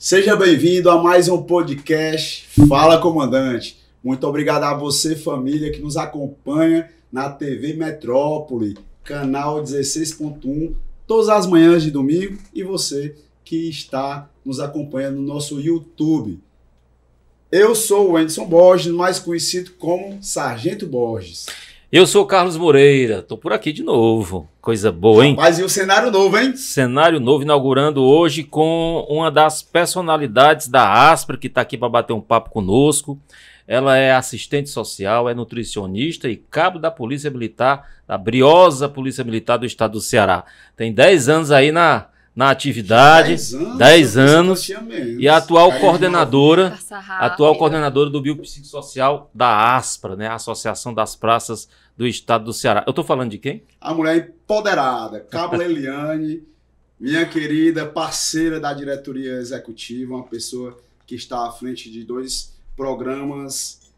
Seja bem-vindo a mais um podcast Fala Comandante. Muito obrigado a você, família, que nos acompanha na TV Metrópole, canal 16.1, todas as manhãs de domingo, e você que está nos acompanhando no nosso YouTube. Eu sou o Anderson Borges, mais conhecido como Sargento Borges. Eu sou o Carlos Moreira, tô por aqui de novo. Coisa boa, hein? Rapaz, e o cenário novo, hein? Cenário novo, inaugurando hoje com uma das personalidades da Aspra, que está aqui para bater um papo conosco. Ela é assistente social, é nutricionista e cabo da Polícia Militar, da briosa Polícia Militar do Estado do Ceará. Tem 10 anos aí na atividade, 10 anos, e a atual coordenadora do biopsicossocial da Aspra, né? A Associação das Praças do Estado do Ceará. Eu tô falando de quem? A mulher empoderada, Cabo Leliane, minha querida parceira da diretoria executiva, uma pessoa que está à frente de 2 programas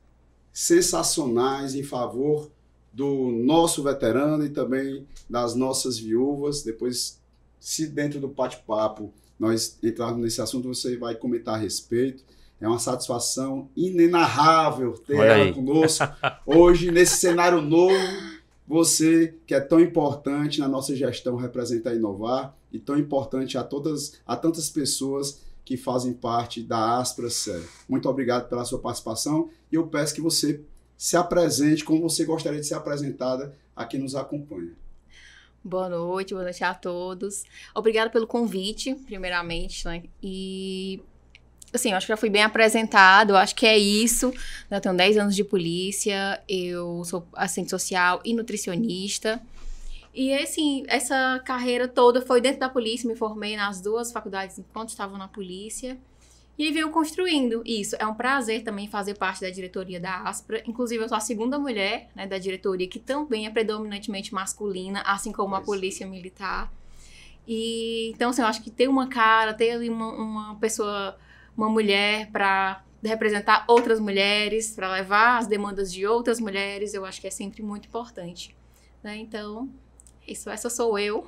sensacionais em favor do nosso veterano e também das nossas viúvas. Depois, se dentro do bate-papo nós entrarmos nesse assunto, você vai comentar a respeito. É uma satisfação inenarrável ter ela conosco hoje, nesse cenário novo. Você, que é tão importante na nossa gestão Representar e Inovar, e tão importante a tantas pessoas que fazem parte da Aspra SE. Muito obrigado pela sua participação, e eu peço que você se apresente como você gostaria de ser apresentada a quem nos acompanha. Boa noite a todos. Obrigada pelo convite, primeiramente, né? E, assim, eu acho que já fui bem apresentado, eu acho que é isso. Eu tenho 10 anos de polícia, eu sou assistente social e nutricionista. E, assim, essa carreira toda foi dentro da polícia, me formei nas 2 faculdades enquanto estava na polícia. E aí venho construindo isso. É um prazer também fazer parte da diretoria da Aspra. Inclusive, eu sou a segunda mulher, né, da diretoria, que também é predominantemente masculina, assim como a polícia militar. E, então, assim, eu acho que ter uma cara, ter ali uma pessoa, uma mulher para representar outras mulheres, para levar as demandas de outras mulheres, eu acho que é sempre muito importante, né? Então, essa sou eu.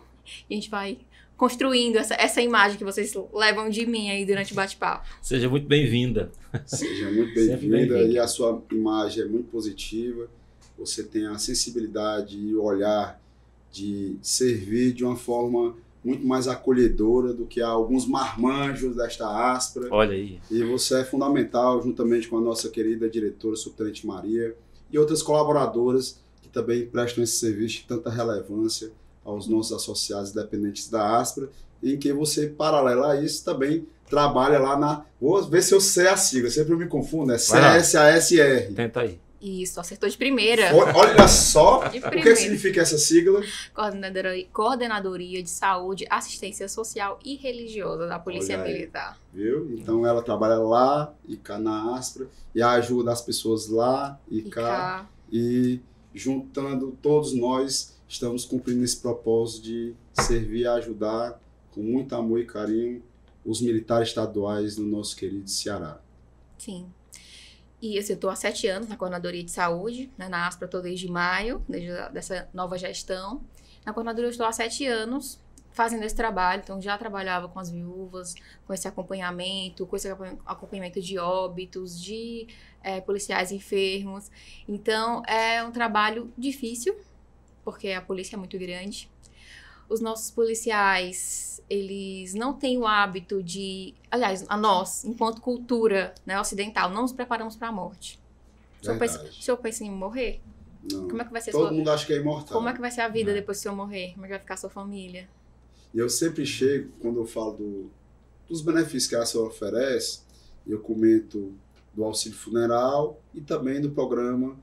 E a gente vai construindo essa imagem que vocês levam de mim aí durante o bate-papo. Seja muito bem-vinda. Seja muito bem-vinda, e a sua imagem é muito positiva. Você tem a sensibilidade e o olhar de servir de uma forma muito mais acolhedora do que alguns marmanjos desta Aspra. Olha aí. E você é fundamental, juntamente com a nossa querida diretora, subtenente Maria, e outras colaboradoras que também prestam esse serviço de tanta relevância aos nossos associados dependentes da Aspra, em que você, paralelo a isso, também trabalha lá na... Vou ver se eu sei a sigla, sempre eu me confundo, é CSASR. Tenta aí. Isso, acertou de primeira. Olha só, o que significa essa sigla? Coordenadoria de Saúde, Assistência Social e Religiosa da Polícia Militar. Viu? Então ela trabalha lá e cá na Aspra, e ajuda as pessoas lá e cá. E juntando todos nós, estamos cumprindo esse propósito de servir e ajudar com muito amor e carinho os militares estaduais no nosso querido Ceará. Sim. E assim, eu estou há 7 anos na Coordenadoria de Saúde, né, na Aspra estou desde maio, desde dessa nova gestão. Na Coordenadoria eu estou há 7 anos fazendo esse trabalho, então já trabalhava com as viúvas, com esse acompanhamento de óbitos, de policiais enfermos. Então é um trabalho difícil, porque a polícia é muito grande. Os nossos policiais, eles não têm o hábito de... Aliás, a nós, enquanto cultura, né, ocidental, não nos preparamos para a morte. O senhor pensa em morrer? Não. Como é que vai ser Todo mundo acha que é imortal. Como é que vai ser a vida depois que o senhor morrer? Como é que vai ficar a sua família? E eu sempre chego, quando eu falo dos benefícios que a senhora oferece, eu comento do auxílio funeral e também do programa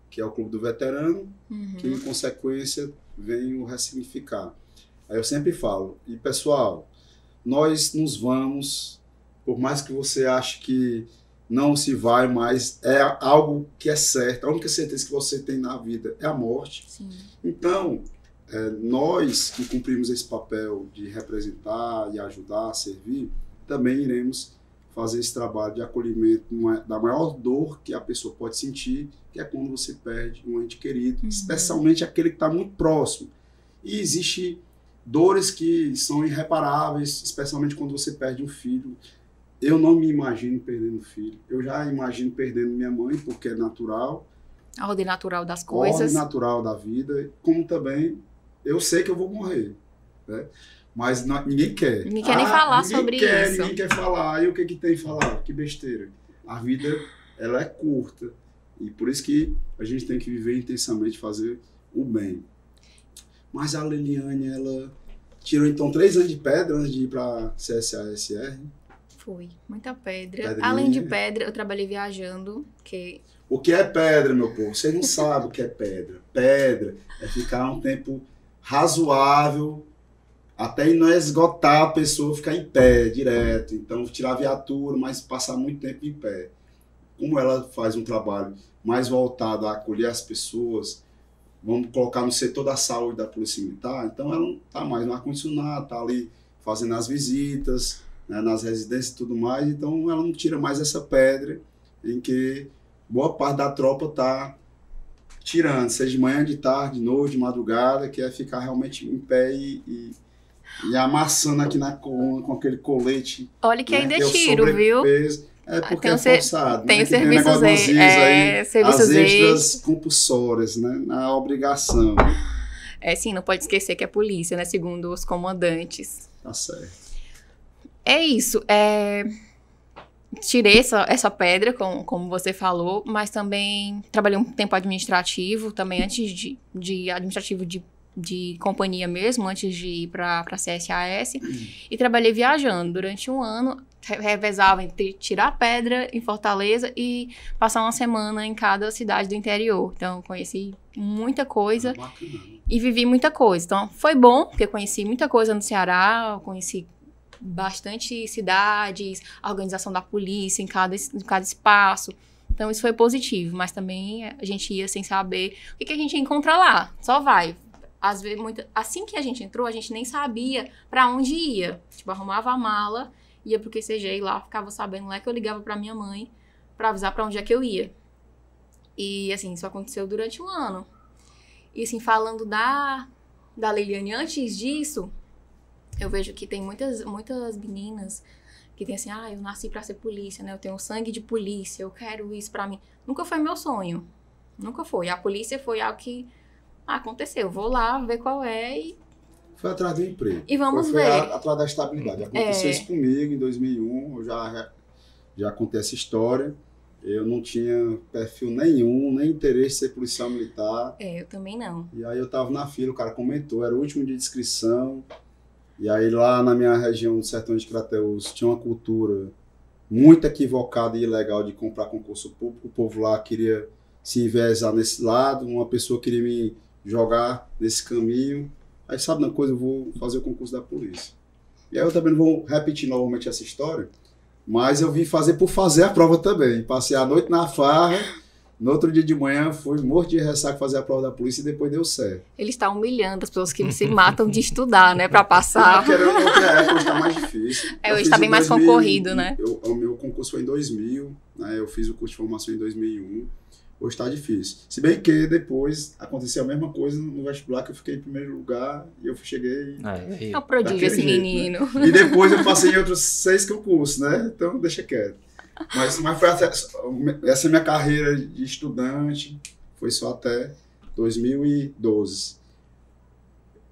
que é o Clube do Veterano, que em consequência vem o ressignificar. Aí eu sempre falo, e pessoal, nós nos vamos, por mais que você ache que não se vai, mas é algo que é certo, a única certeza que você tem na vida é a morte. Sim. Então, nós que cumprimos esse papel de representar e ajudar, servir, também iremos fazer esse trabalho de acolhimento da maior dor que a pessoa pode sentir, que é quando você perde um ente querido, especialmente aquele que está muito próximo. E existe dores que são irreparáveis, especialmente quando você perde um filho eu não me imagino perdendo filho. Eu já imagino perdendo minha mãe, porque é natural. A ordem natural das A coisas. ordem natural da vida. Como também eu sei que eu vou morrer. Né? Mas ninguém quer. Ninguém quer nem falar ninguém sobre quer, isso. Ninguém quer falar. E o que tem que falar? Que besteira. A vida, ela é curta. E por isso que a gente tem que viver intensamente, fazer o bem. Mas a Liliane, ela tirou então 3 anos de pedra antes de ir para CSASR. Foi, muita pedra. Pedrinha. Além de pedra, eu trabalhei viajando, que O que é pedra, meu povo? Você não sabe o que é pedra. Pedra é ficar um tempo razoável até não esgotar a pessoa, ficar em pé direto. Então, tirar a viatura, mas passar muito tempo em pé. Como ela faz um trabalho mais voltado a acolher as pessoas, vamos colocar no setor da saúde da Polícia Militar, então ela não está mais no ar-condicionado, está ali fazendo as visitas, né, nas residências e tudo mais, então ela não tira mais essa pedra em que boa parte da tropa está tirando, seja de manhã, de tarde, de noite, de madrugada, que é ficar realmente em pé e amassando aqui na coluna com aquele colete. olha que né, ainda que é o tiro, viu? sobrepeso. É porque tem é o forçado. tem né? os Que serviços negócio dos IS aí, serviços as extras compulsórias, né? Na obrigação. Sim, não pode esquecer que é polícia, né? Segundo os comandantes. Tá certo. É isso. Tirei essa pedra, como você falou, mas também trabalhei um tempo administrativo, também antes de administrativo de companhia mesmo, antes de ir para CSAS, e trabalhei viajando durante um ano, revezava entre tirar a pedra em Fortaleza e passar uma semana em cada cidade do interior. Então, conheci muita coisa e vivi muita coisa. Então, foi bom, porque conheci muita coisa no Ceará, conheci bastante cidades, a organização da polícia em cada espaço. Então, isso foi positivo, mas também a gente ia sem saber o que a gente ia encontrar lá. Só vai. Às vezes, assim que a gente entrou, a gente nem sabia pra onde ia. Tipo, arrumava a mala, ia pro QCG e lá ficava sabendo lá que eu ligava pra minha mãe pra avisar pra onde é que eu ia. E, assim, isso aconteceu durante um ano. E, assim, falando da Liliane, antes disso, eu vejo que tem muitas meninas que tem assim, eu nasci pra ser polícia, né? Eu tenho sangue de polícia, eu quero isso pra mim. Nunca foi meu sonho. Nunca foi. A polícia foi algo que aconteceu. Vou lá ver qual é e... Foi atrás do emprego. E vamos foi ver. Atrás da estabilidade. Aconteceu isso comigo em 2001. Eu já contei essa história. Eu não tinha perfil nenhum, nem interesse em ser policial militar. Eu também não. E aí eu tava na fila, o cara comentou, era o último dia de inscrição. E aí lá na minha região do Sertão de Crateús tinha uma cultura muito equivocada e ilegal de comprar concurso público. O povo lá queria se enviesar nesse lado, uma pessoa queria me jogar nesse caminho. Aí sabe uma coisa, eu vou fazer o concurso da polícia. E aí eu também não vou repetir novamente essa história, mas eu vim fazer por fazer a prova também. Passei a noite na farra, no outro dia de manhã fui morto de ressaca fazer a prova da polícia e depois deu certo. Ele está humilhando as pessoas que se matam de estudar, né, para passar. Hoje está mais difícil. Hoje está bem mais concorrido, né? O meu concurso foi em 2000, né? Eu fiz o curso de formação em 2001. Hoje está difícil. Se bem que depois aconteceu a mesma coisa no vestibular, que eu fiquei em primeiro lugar e eu cheguei... É um prodígio esse menino. Né? E depois eu passei em outros 6 concursos, né? Então deixa quieto. Mas foi essa minha carreira de estudante, foi só até 2012.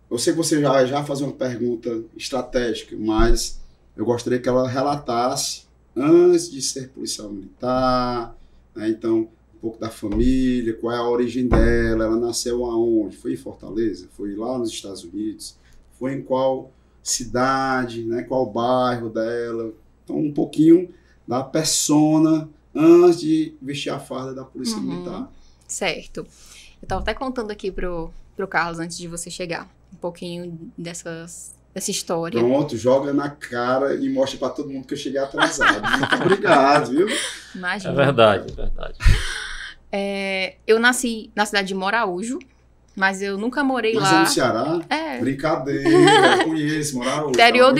Eu sei que você já faz uma pergunta estratégica, mas eu gostaria que ela relatasse antes de ser policial militar, né? Então, um pouco da família, qual é a origem dela, ela nasceu aonde? Foi em Fortaleza? Foi lá nos Estados Unidos? Foi em qual cidade, né? Qual bairro dela? Então, um pouquinho da persona antes de vestir a farda da Polícia Militar. Certo. Eu estava até contando aqui pro Carlos, antes de você chegar, um pouquinho dessa história. Pronto, joga na cara e mostra para todo mundo que eu cheguei atrasado. Muito obrigado, viu? Imagina. É verdade, é verdade. Eu nasci na cidade de Moraújo, mas eu nunca morei lá. Mas é no Ceará? Brincadeira, eu conheço, Moraújo. Interior do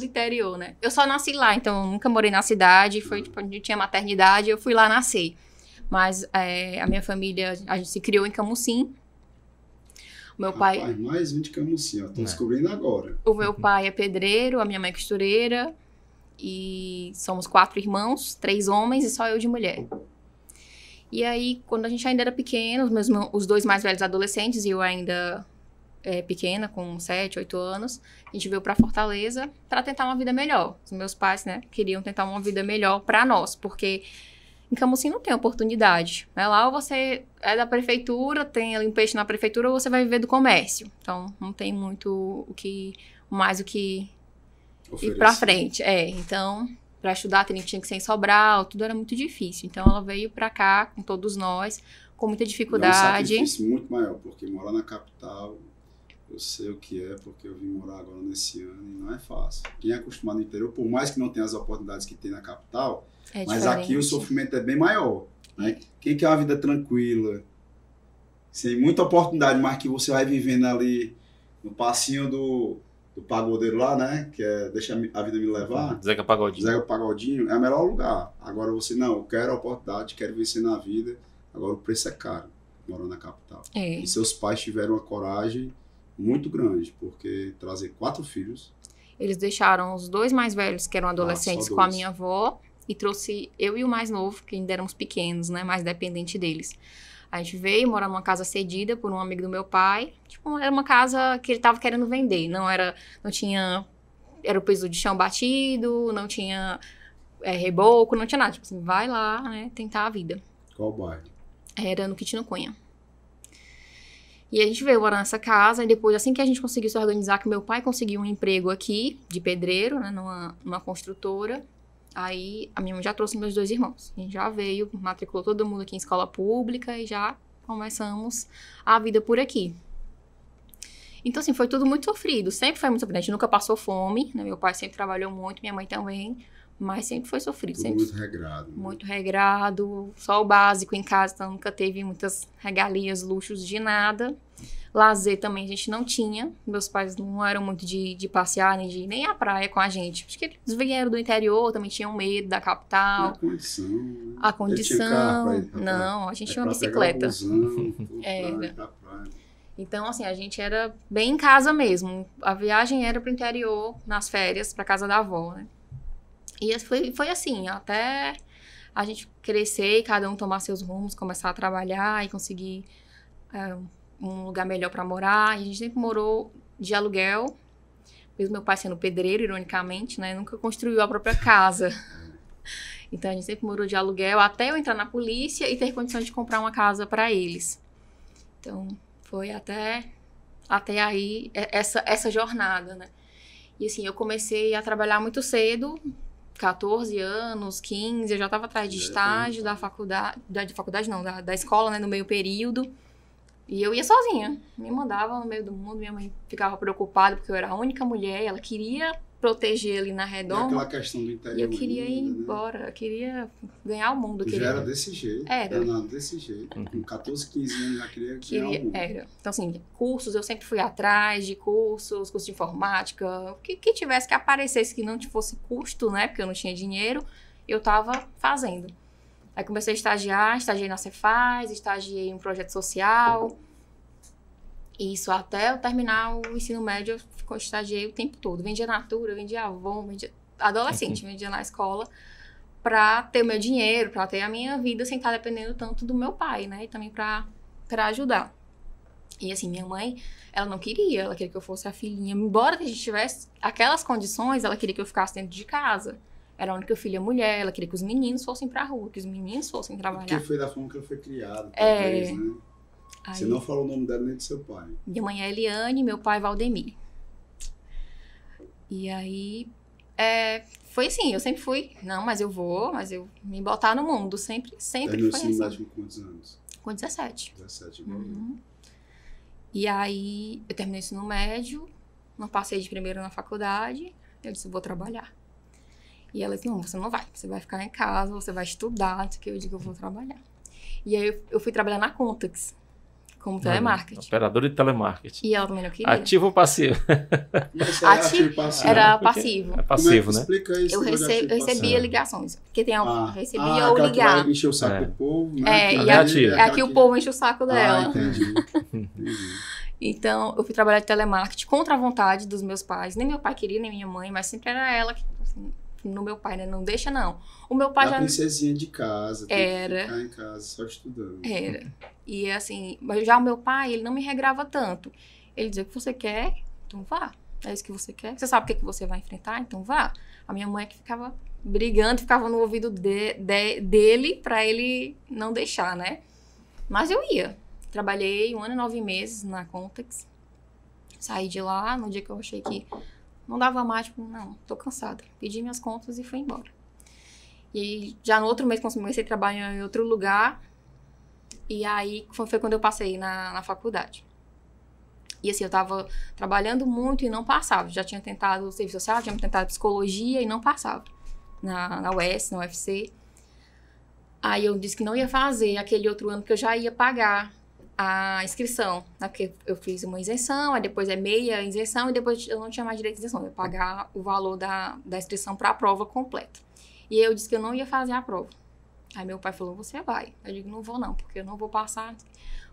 interior, né? Eu só nasci lá, então eu nunca morei na cidade, foi tipo, onde tinha maternidade, eu fui lá nascer. Mas a minha família, a gente se criou em Camusim. O meu pai... mais 20 Camusim, ó, tô descobrindo agora. O meu pai é pedreiro, a minha mãe é costureira. E somos 4 irmãos, 3 homens e só eu de mulher. E aí, quando a gente ainda era pequeno, os 2 mais velhos adolescentes e eu ainda pequena, com 7, 8 anos, a gente veio pra Fortaleza para tentar uma vida melhor. Os meus pais, né, queriam tentar uma vida melhor para nós, porque em Camocim não tem oportunidade, né? Lá ou você é da prefeitura, tem ali um peixe na prefeitura, ou você vai viver do comércio. Então, não tem muito o que ir pra frente. Então, para estudar, tinha que ser em Sobral, tudo era muito difícil. Então, ela veio pra cá, com todos nós, com muita dificuldade. É um sacrifício muito maior, porque morar na capital, eu sei o que é, porque eu vim morar agora nesse ano e não é fácil. Quem é acostumado no interior, por mais que não tenha as oportunidades que tem na capital, mas aqui o sofrimento é bem maior, né? Quem quer uma vida tranquila, sem muita oportunidade, mas que você vai vivendo ali no passinho do pagodeiro lá, né? Que é Deixa a Vida Me Levar. Zeca Pagodinho. Zeca Pagodinho é o melhor lugar. Agora você, não, eu quero a oportunidade, quero vencer na vida. Agora o preço é caro, morando na capital. E seus pais tiveram uma coragem muito grande, porque trazer 4 filhos... Eles deixaram os 2 mais velhos, que eram adolescentes, com a minha avó, e trouxe eu e o mais novo, que ainda éramos pequenos, né? Mais dependente deles. A gente veio morar numa casa cedida por um amigo do meu pai. Tipo, era uma casa que ele tava querendo vender. Não tinha... Era o piso de chão batido, não tinha reboco, não tinha nada. Tipo assim, vai lá, né? Tentar a vida. Qual bairro? Era no Quitino Cunha. E a gente veio morar nessa casa, e depois, assim que a gente conseguiu se organizar, que meu pai conseguiu um emprego aqui, de pedreiro, né, numa construtora, aí a minha mãe já trouxe meus 2 irmãos. A gente já veio, matriculou todo mundo aqui em escola pública, e já começamos a vida por aqui. Então, assim, foi tudo muito sofrido, sempre foi muito sofrido. A gente nunca passou fome, né, meu pai sempre trabalhou muito, minha mãe também, mas sempre foi sofrido. Tudo sempre muito regrado. Né? Muito regrado, só o básico em casa, então nunca teve muitas regalias, luxos de nada. Lazer também a gente não tinha, meus pais não eram muito de passear, nem à praia com a gente. Acho que eles vieram do interior, também tinham medo da capital. A condição. Né? A condição, não, a gente tinha uma bicicleta. Então, assim, a gente era bem em casa mesmo. A viagem era pro interior, nas férias, pra casa da avó, né? E foi assim, até a gente crescer e cada um tomar seus rumos, começar a trabalhar e conseguir um lugar melhor para morar. E a gente sempre morou de aluguel, mesmo meu pai sendo pedreiro, ironicamente, né? Nunca construiu a própria casa. Então a gente sempre morou de aluguel até eu entrar na polícia e ter condição de comprar uma casa para eles. Então foi até aí essa jornada, né? E assim, eu comecei a trabalhar muito cedo, 14 anos, 15, eu já estava atrás de estágio da escola, né, no meio período. E eu ia sozinha, me mandava no meio do mundo, minha mãe ficava preocupada porque eu era a única mulher, ela queria proteger ali na redoma. Aquela questão do interior. E eu queria ir embora, eu queria ganhar o mundo. Já era desse jeito. Era. Desse jeito. Com 14, 15 anos já queria ganhar o mundo. Era. Então, assim, cursos, eu sempre fui atrás de cursos de informática, o que tivesse que aparecesse que não fosse custo, né, porque eu não tinha dinheiro, eu tava fazendo. Aí comecei a estagiei na Cefaz, estagiei em um projeto social. Isso até eu terminar o ensino médio, eu estagiei o tempo todo. Vendia Natura, vendia Avon, vendia adolescente, vendia na escola para ter o meu dinheiro, para ter a minha vida sem estar dependendo tanto do meu pai, né? E também para ajudar. E assim, minha mãe, ela não queria, ela queria que eu fosse a filhinha. Embora que a gente tivesse aquelas condições, ela queria que eu ficasse dentro de casa. Era a única filha mulher, ela queria que os meninos fossem pra rua, que os meninos fossem trabalhar. Porque foi da forma que ela foi criada, talvez, né? Aí, você não falou o nome dela nem do seu pai. Minha mãe é Eliane, meu pai é Valdemir. E aí, foi assim, eu sempre fui, mas eu me botar no mundo, sempre foi assim. Terminou o ensino médio com quantos anos? Com 17. 17, igual eu. E aí, eu terminei o ensino médio, não passei de primeiro na faculdade, eu disse, vou trabalhar. E ela disse, não, você não vai, você vai ficar em casa, você vai estudar, que eu digo, eu vou trabalhar. E aí, eu fui trabalhar na Contax, como telemarketing. Operadora de telemarketing. E ela também não queria. Ativo ou passivo? Era passivo. É passivo, né? Explica isso. Eu recebia ligações. Porque tem recebia ou ligar. ligar. Encher o saco do povo, né? Aqui o povo enche o saco dela. Entendi. Então, eu fui trabalhar de telemarketing contra a vontade dos meus pais. Nem meu pai queria, nem minha mãe, mas sempre era ela que assim, no meu pai, né? Não deixa, não. O meu pai É a já... princesinha de casa, tem Era. que ficar em casa só estudando. Era. E assim, mas já o meu pai, ele não me regrava tanto. Ele dizia, o que você quer, então vá. É isso que você quer. Você sabe o que você vai enfrentar, então vá. A minha mãe é que ficava brigando, ficava no ouvido dele pra ele não deixar, né? Mas eu ia. Trabalhei 1 ano e 9 meses na Contex. Saí de lá no dia que eu achei que não dava mais, tipo, não, tô cansada. Pedi minhas contas e fui embora. E já no outro mês comecei a trabalhar em outro lugar. E aí foi quando eu passei na faculdade. E assim, eu tava trabalhando muito e não passava. Já tinha tentado serviço social, tinha tentado psicologia e não passava. Na UES, na UFC. Aí eu disse que não ia fazer aquele outro ano que eu já ia pagar a inscrição. Né? Porque eu fiz uma isenção, aí depois é meia isenção e depois eu não tinha mais direito de isenção. Eu ia pagar o valor da inscrição para a prova completa. E aí eu disse que eu não ia fazer a prova. Aí meu pai falou, você vai. Eu digo, não vou não, porque eu não vou passar.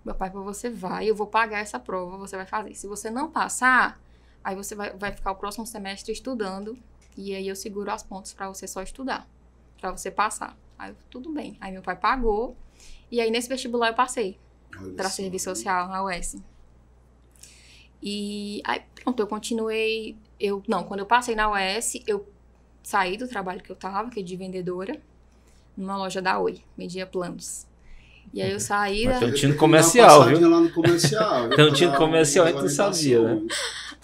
Meu pai falou, você vai, eu vou pagar essa prova, você vai fazer. Se você não passar, aí você vai ficar o próximo semestre estudando, e aí eu seguro as pontas pra você só estudar, pra você passar. Aí eu, tudo bem. Aí meu pai pagou, e aí nesse vestibular eu passei pra serviço social na UES. E aí pronto, eu continuei, quando eu passei na UES, eu saí do trabalho que eu tava, que é de vendedora, numa loja da Oi, vendia planos. E aí eu saí... Mas tem um time comercial, viu? Lá no comercial. Tem um time comercial aí que tu sabia, né?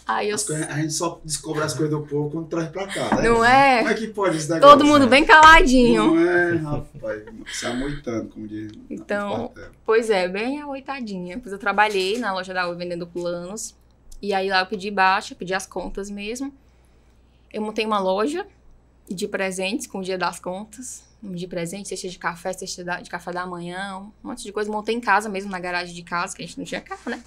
Aí eu... A gente só descobre as coisas do povo quando traz pra cá, né? Não é? Como é que pode esse negócio? Todo mundo bem caladinho. Não é, rapaz. Se amoitando, como diz. Então, pois é, bem amoitadinha. Depois eu trabalhei na loja da Oi vendendo planos. E aí lá eu pedi baixa, pedi as contas mesmo. Eu montei uma loja de presentes com o dia das contas. De presente, cesta de café, cesta de café da manhã, um monte de coisa. Montei em casa mesmo, na garagem de casa, que a gente não tinha carro, né?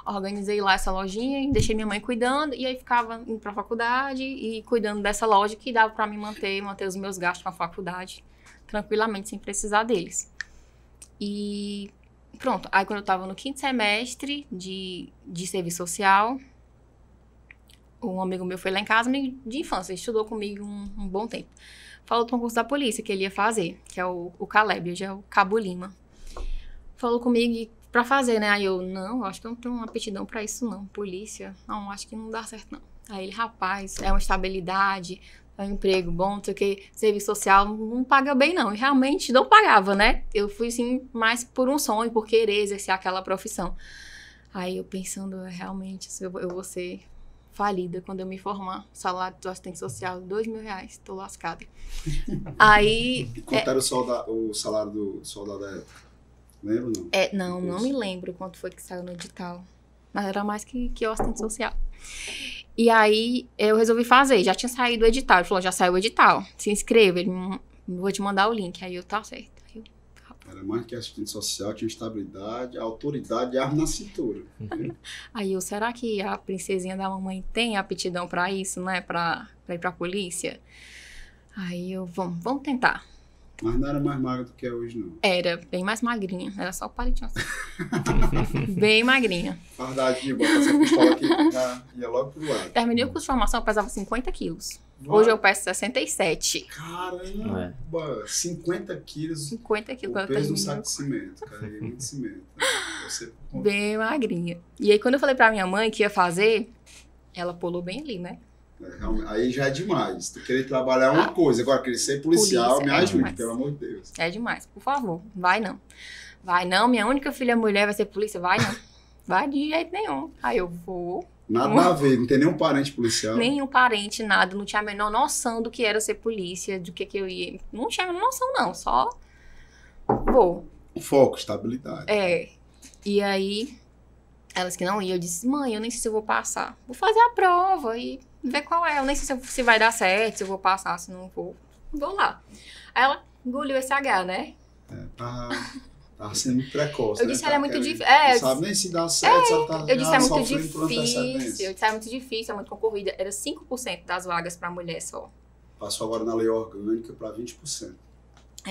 Organizei lá essa lojinha e deixei minha mãe cuidando. E aí ficava indo pra faculdade e cuidando dessa loja que dava pra me manter os meus gastos com a faculdade tranquilamente, sem precisar deles. E pronto. Aí quando eu tava no 5º semestre de serviço social, um amigo meu foi lá em casa, amigo de infância, estudou comigo um bom tempo. Falou do concurso da polícia que ele ia fazer, que é o Caleb, hoje é o Cabo Lima. Falou comigo pra fazer, né? Aí eu, não, acho que eu não tenho uma aptidão pra isso não. Polícia, não, acho que não dá certo não. Aí ele, rapaz, é uma estabilidade, é um emprego bom, não sei o que, serviço social não paga bem não. E realmente não pagava, né? Eu fui assim, mais por um sonho, por querer exercer aquela profissão. Aí eu pensando, realmente, eu vou ser... falida quando eu me formar. Salário do assistente social, R$2.000. Tô lascada. Aí... Quanto era o salário do soldado da época? Lembra ou não? Não me lembro quanto foi que saiu no edital. Mas era mais que o assistente social. E aí, eu resolvi fazer. Já tinha saído o edital. Ele falou, já saiu o edital. Se inscreva. Ele, vou te mandar o link. Aí eu, tá certo. Era mais que assistente social, tinha estabilidade, autoridade e arma na cintura. Aí eu, será que a princesinha da mamãe tem aptidão pra isso, né? Pra ir pra polícia? Aí eu, vamos tentar. Mas não era mais magra do que é hoje, não. Era bem mais magrinha. Era só o palitinho assim. Bem magrinha. Verdade, bota essa pistola aqui, já ia logo pro lado. Terminei o curso de formação, eu pesava 50 quilos. Hoje eu peso 67. Caramba, 50 quilos. 50 quilos. O peso de um saco de cimento, carreguei muito cimento. Bem magrinha. E aí, quando eu falei pra minha mãe que ia fazer, ela pulou bem ali, né? Aí já é demais. Tu querer trabalhar uma coisa, agora querer ser policial, me ajude, pelo amor de Deus. É demais, por favor. Vai não. Vai não, minha única filha mulher vai ser polícia, vai não. Vai de jeito nenhum. Aí eu vou... Nada a ver, não tem nenhum parente policial. Nenhum parente, nada. Não tinha a menor noção do que era ser polícia, do que eu ia. Não tinha a menor noção, não. Só vou. Foco, estabilidade. E aí, elas que não iam, eu disse, mãe, eu nem sei se eu vou passar. Vou fazer a prova e ver qual é. Eu nem sei se vai dar certo, se eu vou passar, se não vou. Vou lá. Aí ela engoliu esse H, né? Tava sendo muito precoce. Eu disse, ela é muito difícil. Não sabe nem se dá certo, só tá eu disse, é muito difícil. Eu disse, é muito difícil, é muito concorrida. Era 5% das vagas pra mulher só. Passou agora na lei orgânica pra 20%.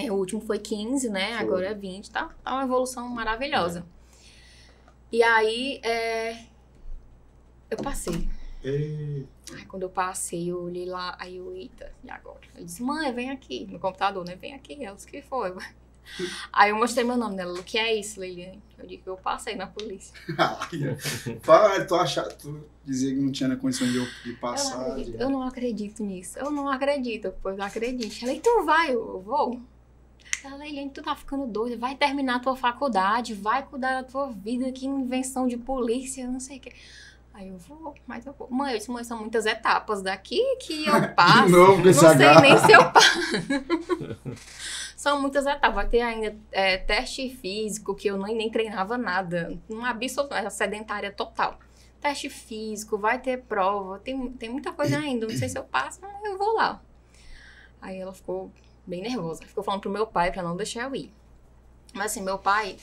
O último foi 15, né? Foi. Agora é 20, tá uma evolução maravilhosa. E aí, eu passei. Ei, Aí quando eu passei, eu olhei lá, aí eu, eita, e agora? Eu disse, mãe, vem aqui, no computador, né? Vem aqui. Ela disse, que foi? Aí eu mostrei meu nome nela, o que é isso, Leiliane? Eu digo que eu passei na polícia. fala, tu dizia que não tinha condição de passar. Eu não acredito nisso, eu não acredito, pois acredite. Ela, e tu vai? Eu vou. Ela, Leiliane, tu tá ficando doida, vai terminar a tua faculdade, vai cuidar da tua vida, que invenção de polícia, não sei o que. Aí eu vou, mas eu vou. Mãe, eu disse, mãe, são muitas etapas daqui que eu passo. De novo, não sei nem se eu passo. São muitas etapas. Vai ter ainda teste físico, que eu nem treinava nada. Uma absoluta, sedentária total. Teste físico, vai ter prova, tem muita coisa ainda. Não sei se eu passo, mas eu vou lá. Aí ela ficou bem nervosa. Ficou falando pro meu pai pra não deixar eu ir. Mas assim, meu pai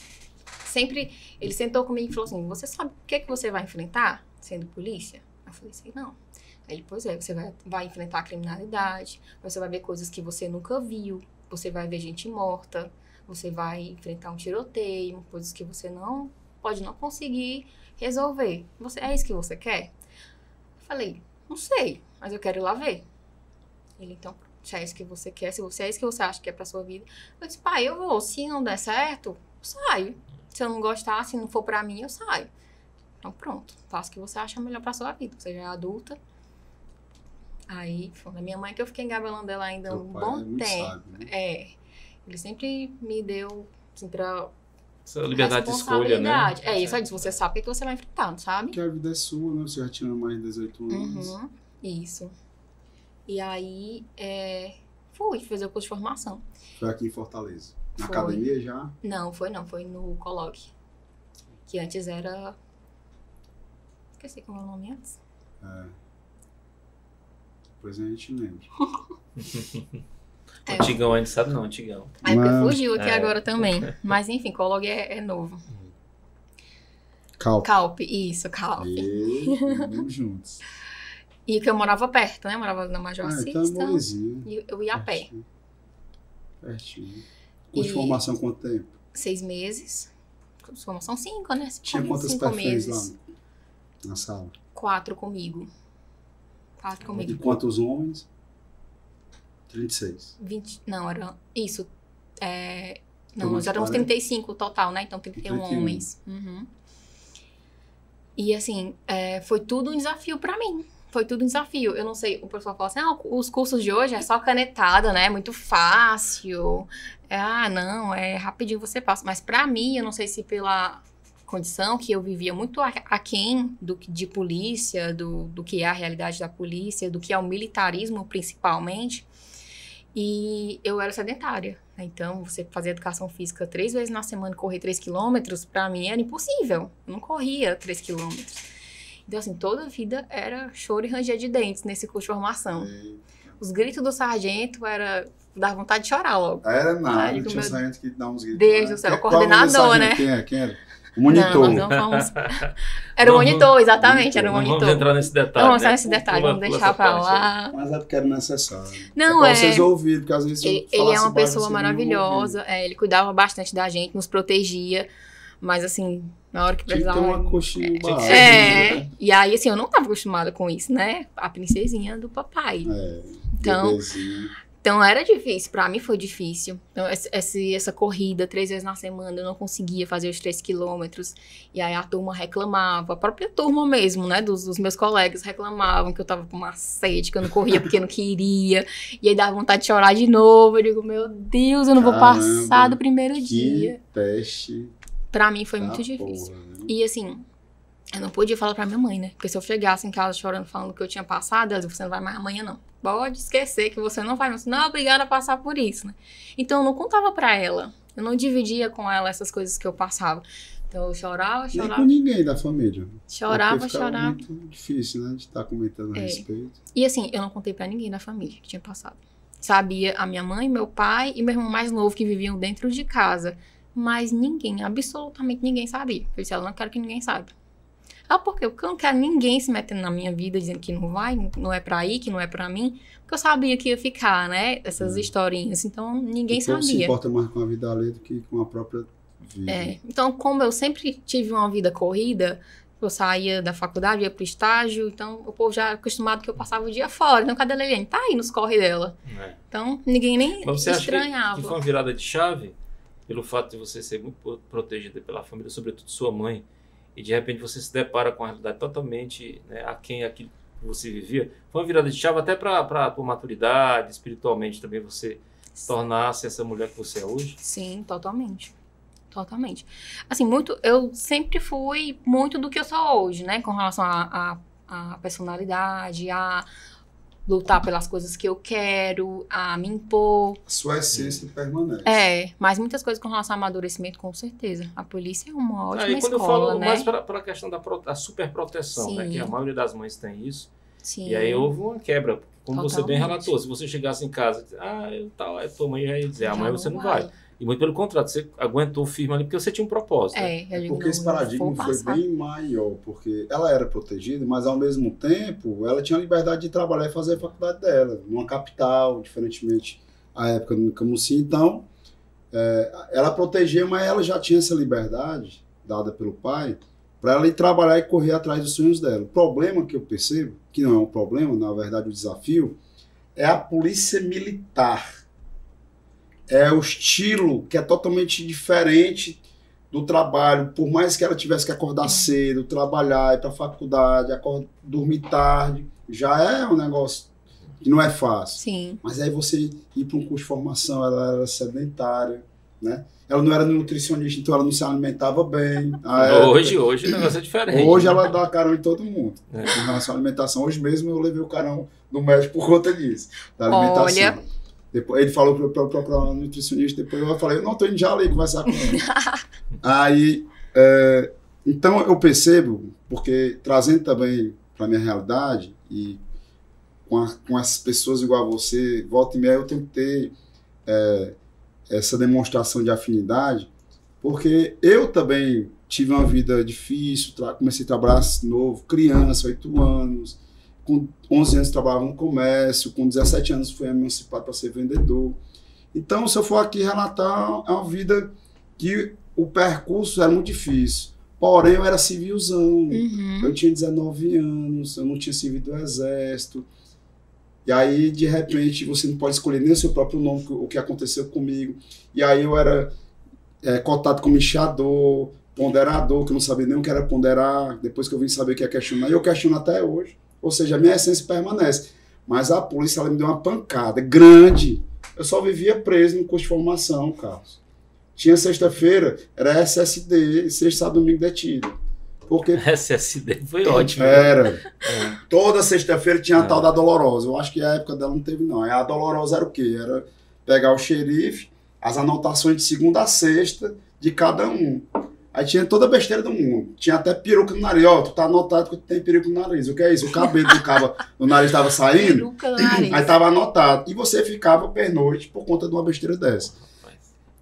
sempre, ele sentou comigo e falou assim, você sabe o que você vai enfrentar sendo polícia? Eu falei assim, não. Aí ele, pois é, você vai enfrentar a criminalidade, você vai ver coisas que você nunca viu, você vai ver gente morta, você vai enfrentar um tiroteio, coisas que você pode não conseguir resolver. É isso que você quer? Eu falei, não sei, mas eu quero ir lá ver. Ele, então, se é isso que você quer, se é isso que você acha que é pra sua vida. Eu disse, pai, eu vou, se não der certo, eu saio. Se eu não gostar, se não for pra mim, eu saio. Então pronto, faça o que você acha melhor pra sua vida. Você já é adulta. Aí, foi da minha mãe que eu fiquei engabelando ela ainda um bom tempo. Sábio, né? Ele sempre me deu, assim, pra... Essa liberdade de escolha, né? Isso aí, você sabe o que você vai enfrentar, não sabe? Que a vida é sua, né? Você já tinha mais de 18 anos. Uhum, isso. E aí, fui fazer o curso de formação. Foi aqui em Fortaleza. Na Foi. academia já? Não, foi no Colog. Que antes era... Esqueci como é o nome antes. Depois a gente lembra. Antigão, a gente sabe não, antigão. Aí porque fugiu aqui agora também. Mas enfim, Colog é novo. Calp, isso, Calp. Vamos juntos. E que eu morava perto, né? Eu morava na Major Assis. Então é molezinho. E eu ia a pé. Pertinho. Curso de formação quanto tempo? 6 meses. Curso de formação 5, né? Tinha quantas perfis lá na sala? 4 comigo. 4 comigo. E quantos homens? 36. 20, não, era... Isso. Não, Então, nós éramos 35 total, né? Então 31 homens. Uhum. E assim, foi tudo um desafio pra mim. Foi tudo um desafio. Eu não sei, o pessoal fala assim, os cursos de hoje é só canetada, né? É muito fácil. Não, é rapidinho você passa. Mas pra mim, eu não sei se pela condição que eu vivia muito aquém de polícia, do que é a realidade da polícia, do que é o militarismo principalmente. E eu era sedentária. Então, você fazer educação física 3 vezes na semana, correr 3 quilômetros, pra mim era impossível. Eu não corria 3 quilômetros. Então, assim, toda a vida era choro e ranger de dentes nesse curso de formação. Os gritos do sargento dava vontade de chorar logo. Era nada, tinha sargento que dá uns gritos. Deus do céu, o coordenador, né? Quem era? O monitor. Não fomos... Era o monitor, exatamente, era o monitor. Vamos entrar nesse detalhe. Não vamos entrar nesse detalhe, vamos deixar pra lá. Mas é porque era necessário. Não, pra vocês ouvirem, porque às vezes ele é uma pessoa maravilhosa, ele cuidava bastante da gente, nos protegia, mas assim, na hora que precisava... Tinha que ter uma coxinha básica. E aí assim, eu não estava acostumada com isso, né? A princesinha do papai. Então era difícil, pra mim foi difícil. Então essa corrida 3 vezes na semana, eu não conseguia fazer os 3 quilômetros. E aí a turma reclamava, a própria turma mesmo, né, dos meus colegas reclamavam que eu tava com uma sede, que eu não corria porque eu não queria. E aí dava vontade de chorar de novo. Eu digo, meu Deus, eu não vou passar do primeiro dia. Teste. Pra mim foi muito difícil. Porra, né? E assim, eu não podia falar pra minha mãe, né? Porque se eu chegasse em casa chorando, falando que eu tinha passado, ela dizia, você não vai mais amanhã, não. Pode esquecer que você não vai, você não é obrigada a passar por isso, né? Então, eu não contava pra ela. Eu não dividia com ela essas coisas que eu passava. Então, eu chorava. Nem com ninguém da família. Chorava. Muito difícil, né? De estar comentando a respeito. E assim, eu não contei pra ninguém da família que tinha passado. Sabia a minha mãe, meu pai e meu irmão mais novo que viviam dentro de casa. Mas ninguém, absolutamente ninguém sabia. Eu disse, eu não quero que ninguém saiba. Porque eu não quero ninguém se metendo na minha vida, dizendo que não vai, não é pra ir, que não é pra mim. Porque eu sabia que ia ficar, né? Essas historinhas. Então, ninguém sabia. Se importa mais com a vida alheia do que com a própria vida. Então, como eu sempre tive uma vida corrida, Eu saía da faculdade, ia pro estágio, então o povo já acostumado que eu passava o dia fora. Então, cadê a Leliane? Tá aí nos corre dela. Então, ninguém nem Mas você estranhava. acha que foi uma virada de chave pelo fato de você ser muito protegida pela família, sobretudo sua mãe, e de repente você se depara com a realidade totalmente, né, aquém aquilo que você vivia? Foi uma virada de chave até para a tua maturidade, espiritualmente também você tornar-se essa mulher que você é hoje? Sim, totalmente. Totalmente. Assim, eu sempre fui muito do que eu sou hoje, né? Com relação à personalidade, a lutar pelas coisas que eu quero, a me impor. A sua essência permanece. Mas muitas coisas com relação ao amadurecimento, com certeza. A polícia é uma ótima escola, quando eu falo né? mais para a questão da superproteção, né? Que a maioria das mães tem isso. Sim. E aí houve uma quebra. Como Totalmente. você bem relatou, se você chegasse em casa e tua mãe já ia dizer, amanhã você não vai. E muito pelo contrário, você aguentou firme ali porque você tinha um propósito. Eu digo, porque esse paradigma foi bem maior, porque ela era protegida, mas ao mesmo tempo ela tinha a liberdade de trabalhar e fazer a faculdade dela, numa capital, diferentemente à época no Camusim. Então, ela protegia, mas ela já tinha essa liberdade dada pelo pai para ela ir trabalhar e correr atrás dos sonhos dela. O problema que eu percebo, que não é um problema, na verdade o desafio, é a polícia militar. É o estilo que é totalmente diferente do trabalho. Por mais que ela tivesse que acordar cedo, trabalhar, ir para a faculdade, dormir tarde, já é um negócio que não é fácil. Sim. Mas aí você ir para um curso de formação, ela era sedentária, né? Ela não era nutricionista, então ela não se alimentava bem. Hoje o negócio é diferente. Hoje ela dá carão em todo mundo com relação à alimentação. Hoje mesmo eu levei o carão no médico por conta disso, da alimentação. Olha... Depois, ele falou para eu procurar um nutricionista, depois eu falei, eu não, estou indo já ali conversar com ele. Aí, então eu percebo, porque trazendo também para a minha realidade, e com as pessoas igual a você, volta e meia eu tenho que ter essa demonstração de afinidade, porque eu também tive uma vida difícil, comecei a trabalhar novo, criança, 8 anos, com 11 anos trabalhava no comércio, com 17 anos fui emancipado para ser vendedor. Então, se eu for aqui relatar, é uma vida que o percurso era muito difícil. Porém, eu era civilzão. Uhum. Eu tinha 19 anos, eu não tinha servido do exército. E aí, de repente, você não pode escolher nem o seu próprio nome, o que aconteceu comigo. E aí eu era cotado como enxador, ponderador, que eu não sabia nem o que era ponderar. Depois que eu vim saber o que é questionar, e eu questiono até hoje. Ou seja, a minha essência permanece. Mas a polícia, ela me deu uma pancada grande. Eu só vivia preso no curso de formação, Carlos. Tinha sexta-feira, era SSD, sexta, sábado, domingo detido. Porque SSD foi ótimo. Era. Toda sexta-feira tinha a tal da Dolorosa. Eu acho que a época dela não teve, não. A Dolorosa era o quê? Era pegar o xerife, as anotações de segunda a sexta de cada um. Aí tinha toda a besteira do mundo. Tinha até peruca no nariz. Ó, tu tá anotado que tu tem peruca no nariz. O que é isso? O cabelo do nariz estava saindo. Peruca no nariz. Aí tava anotado. E você ficava pernoite por conta de uma besteira dessa.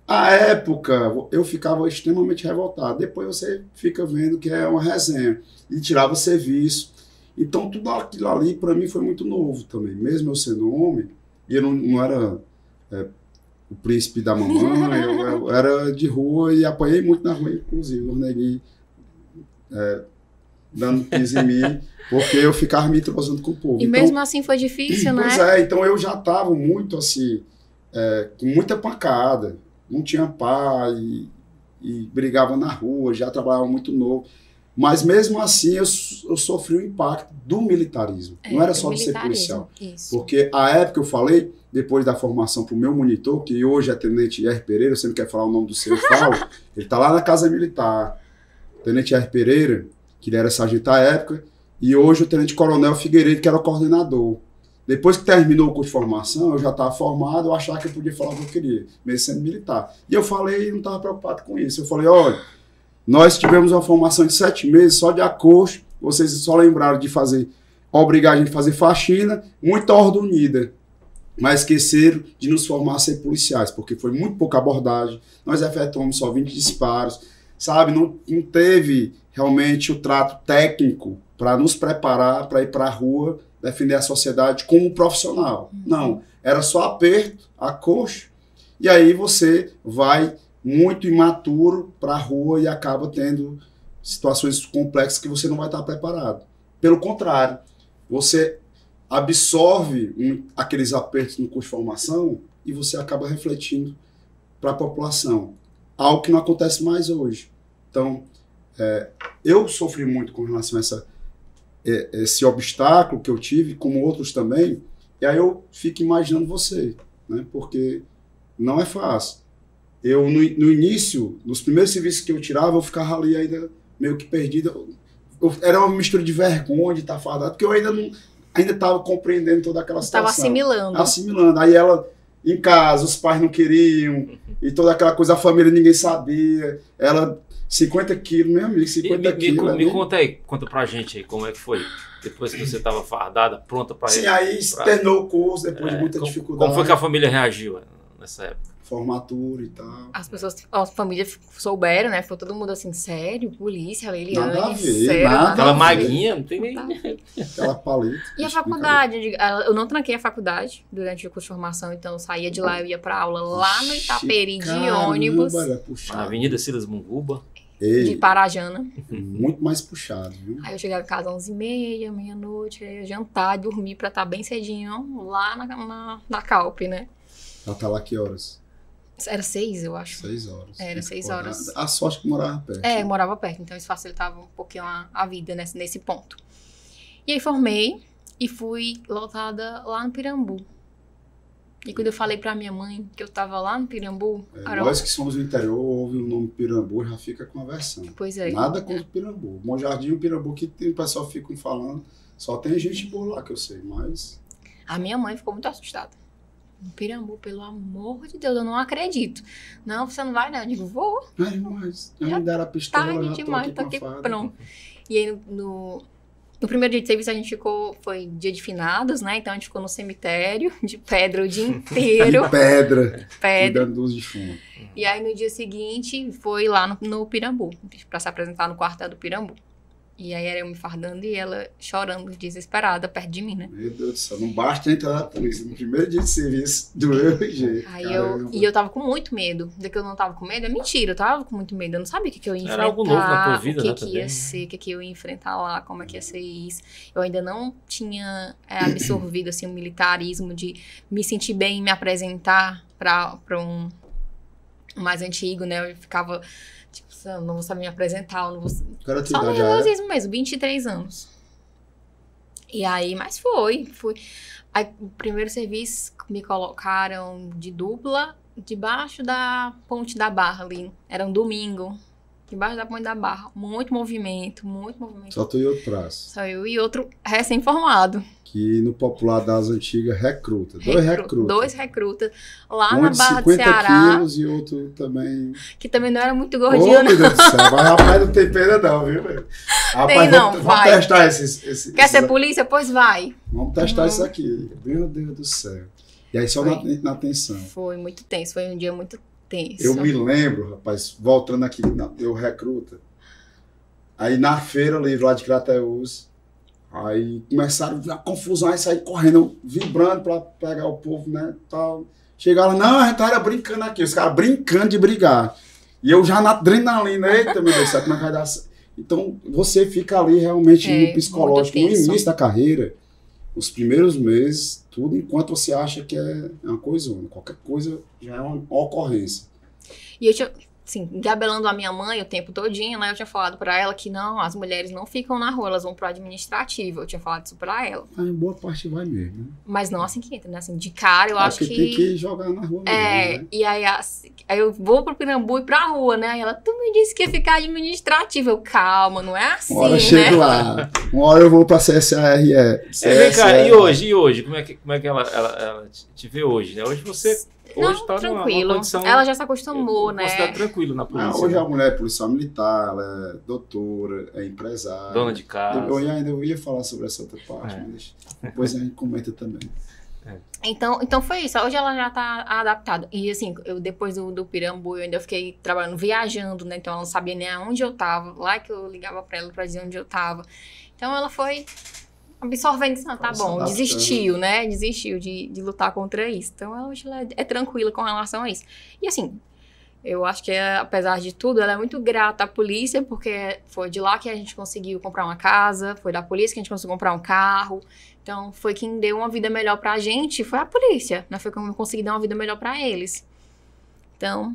À época, eu ficava extremamente revoltado. Depois você fica vendo que é uma resenha. E tirava o serviço. Então tudo aquilo ali para mim foi muito novo também. Mesmo eu sendo homem, e eu não era... o príncipe da mamãe, eu era de rua e apanhei muito na rua, inclusive, os neguinhos dando piso em mim, porque eu ficava me entrosando com o povo. E então, mesmo assim foi difícil, né? Pois então eu já estava muito assim, com muita pancada, não tinha pai, e brigava na rua, já trabalhava muito novo. Mas mesmo assim eu sofri o impacto do militarismo, não era só de ser policial. Isso. Porque a época eu falei, depois da formação para o meu monitor, que hoje é Tenente R. Pereira, você não quer falar o nome do seu, eu falo, ele está lá na Casa Militar. Tenente R. Pereira, que ele era sargento à época, e hoje o Tenente Coronel Figueiredo, que era o coordenador. Depois que terminou o curso de formação, eu já estava formado, eu achava que eu podia falar o que eu queria, mesmo sendo militar. E eu falei, não estava preocupado com isso. Eu falei, olha, nós tivemos uma formação de 7 meses, só de acordo, vocês só lembraram de obrigar a gente a fazer faxina, muita ordem unida. Mas esqueceram de nos formar a ser policiais, porque foi muito pouca abordagem, nós efetuamos só 20 disparos, sabe? Não teve realmente o trato técnico para nos preparar para ir para a rua, defender a sociedade como profissional. Não, era só aperto, acoxo, e aí você vai muito imaturo para a rua e acaba tendo situações complexas que você não vai estar preparado. Pelo contrário, você absorve aqueles apertos no curso de formação e você acaba refletindo para a população. Algo que não acontece mais hoje. Então, eu sofri muito com relação a esse obstáculo que eu tive, como outros também, e aí eu fico imaginando você, né? Porque não é fácil. Eu, no início, nos primeiros serviços que eu tirava, eu ficava ali ainda meio que perdido. Era uma mistura de vergonha de estar fardado, porque eu ainda estava compreendendo toda aquela situação. Estava assimilando. Assimilando. Aí ela, em casa, os pais não queriam, e toda aquela coisa, a família ninguém sabia. Ela, 50 quilos, meu amigo, 50 quilos. Me conta aí, conta pra gente aí como é que foi. Depois que você estava fardada, pronta para... Sim, aí terminou o curso, depois de muita dificuldade. Como foi que a família reagiu nessa época? Formatura e tal. As pessoas, a família souberam, né? Ficou todo mundo assim, sério? Polícia, Leiliane, Nada a ver, sério? nada. Aquela maguinha, não tem nem... Aquela paleta. E a faculdade? Eu não tranquei a faculdade durante o curso de formação, então eu saía de lá, eu ia pra aula lá no Itaperi de ônibus. Puxado. Na Avenida Silas Munguba. De Parajana. Muito mais puxado, viu? Aí eu chegava em casa às 11h30, meia-noite, aí eu jantar, dormir pra estar bem cedinho lá na Calp, né? Ela tá lá que horas? Era 6, eu acho. 6 horas. Era 6 horas. A sorte que morava perto. Eu morava perto, então isso facilitava um pouquinho a vida nesse ponto. E aí formei e fui lotada lá no Pirambu. E quando eu falei pra minha mãe que eu tava lá no Pirambu... Nós que somos do interior, ouve o nome Pirambu, já fica com aversão. Pois é. Nada contra o Pirambu. Bom Jardim e o Pirambu, que o pessoal fica falando, só tem gente boa lá que eu sei, mas... A minha mãe ficou muito assustada. No Pirambu, pelo amor de Deus, eu não acredito. Não, você não vai, não. Eu digo, vou. Ai, mas já me deram a pistola, Tarde já demais, tô aqui pronto. E aí, no primeiro dia de serviço, a gente foi dia de finados, né? Então, a gente ficou no cemitério, de pedra o dia inteiro. De pedra. Cuidando dos defuntos. E aí, no dia seguinte, foi lá no Pirambu, pra se apresentar no quartel do Pirambu. E aí, era eu me fardando e ela chorando, desesperada, perto de mim, né? Meu Deus do céu, não basta entrar na polícia. No primeiro dia de serviço, doeu o jeito. Aí eu tava com muito medo. De que eu não tava com medo, é mentira. Eu tava com muito medo. Eu não sabia o que eu ia enfrentar. Era algo novo na tua vida, o que ia ser, o que eu ia enfrentar lá, como é que ia ser isso. Eu ainda não tinha absorvido, assim, o militarismo de me sentir bem, me apresentar pra um mais antigo, né? Eu ficava... Tipo, eu não vou saber me apresentar, eu não vou... Só no nervosismo mesmo, 23 anos. E aí, mas foi. Aí, o primeiro serviço me colocaram de dupla debaixo da Ponte da Barra ali. Era um domingo. Debaixo da Ponte da Barra. Muito movimento. Só tu e outro braço. Só eu e outro recém-formado. Que no popular das antigas, recruta. Dois recrutas. Lá na Barra do Ceará. Quilos e outro também. Que também não era muito gordinho, meu Deus do céu. Mas rapaz, não tem pena não, viu, velho? Rapaz, vamos testar esse... Quer ser polícia? Pois vai. Vamos testar isso aqui. Meu Deus do céu. E aí só na atenção. Foi muito tenso. Foi um dia muito tenso. Eu me lembro, rapaz, voltando aqui, eu recruta. Aí na feira livre lá de Crateús, aí começaram a confusão, aí saí correndo, vibrando pra pegar o povo, né, tal. Chegaram, não, a gente era brincando aqui, os caras brincando de brigar. E eu já na adrenalina, eita, meu Deus, sabe como é que vai dar? Então, você fica ali realmente no psicológico, no início da carreira, os primeiros meses, tudo enquanto você acha que é uma coisa, qualquer coisa já é uma ocorrência. E eu tinha, assim, engabelando a minha mãe o tempo todinho, né? Eu tinha falado pra ela que não, as mulheres não ficam na rua, elas vão pro administrativo. Eu tinha falado isso pra ela. Em boa parte vai mesmo, né? Mas não assim que entra, né? Assim, de cara, eu acho que... tem que jogar na rua mesmo, né? E aí, assim, aí eu vou pro Pirambu e pra rua, né? Aí ela, tu me disse que ia ficar administrativo. Eu, calma, não é assim, uma hora eu chego lá. Uma hora eu vou pra CSARE. Vem cá, e hoje? Como é que ela te vê hoje, né? Hoje você... Hoje tá tranquilo. Numa condição, ela já se acostumou, né? Você tá tranquilo na polícia. Hoje a mulher é policial militar, ela é doutora, é empresária. Dona de casa. Eu ia falar sobre essa outra parte, mas depois a gente comenta também. Então foi isso. Hoje ela já tá adaptada. E assim, eu depois do Pirambu, eu ainda fiquei trabalhando, viajando, né? Então ela não sabia nem aonde eu tava. Lá que eu ligava pra ela pra dizer onde eu tava. Então ela foi absorvendo, tá bom, desistiu, né? Desistiu de lutar contra isso. Então, hoje ela é tranquila com relação a isso. E assim, Eu acho que, apesar de tudo, ela é muito grata à polícia, porque foi de lá que a gente conseguiu comprar uma casa, foi da polícia que a gente conseguiu comprar um carro. Então, foi quem deu uma vida melhor pra gente, foi a polícia, né? Foi como eu consegui dar uma vida melhor pra eles. Então,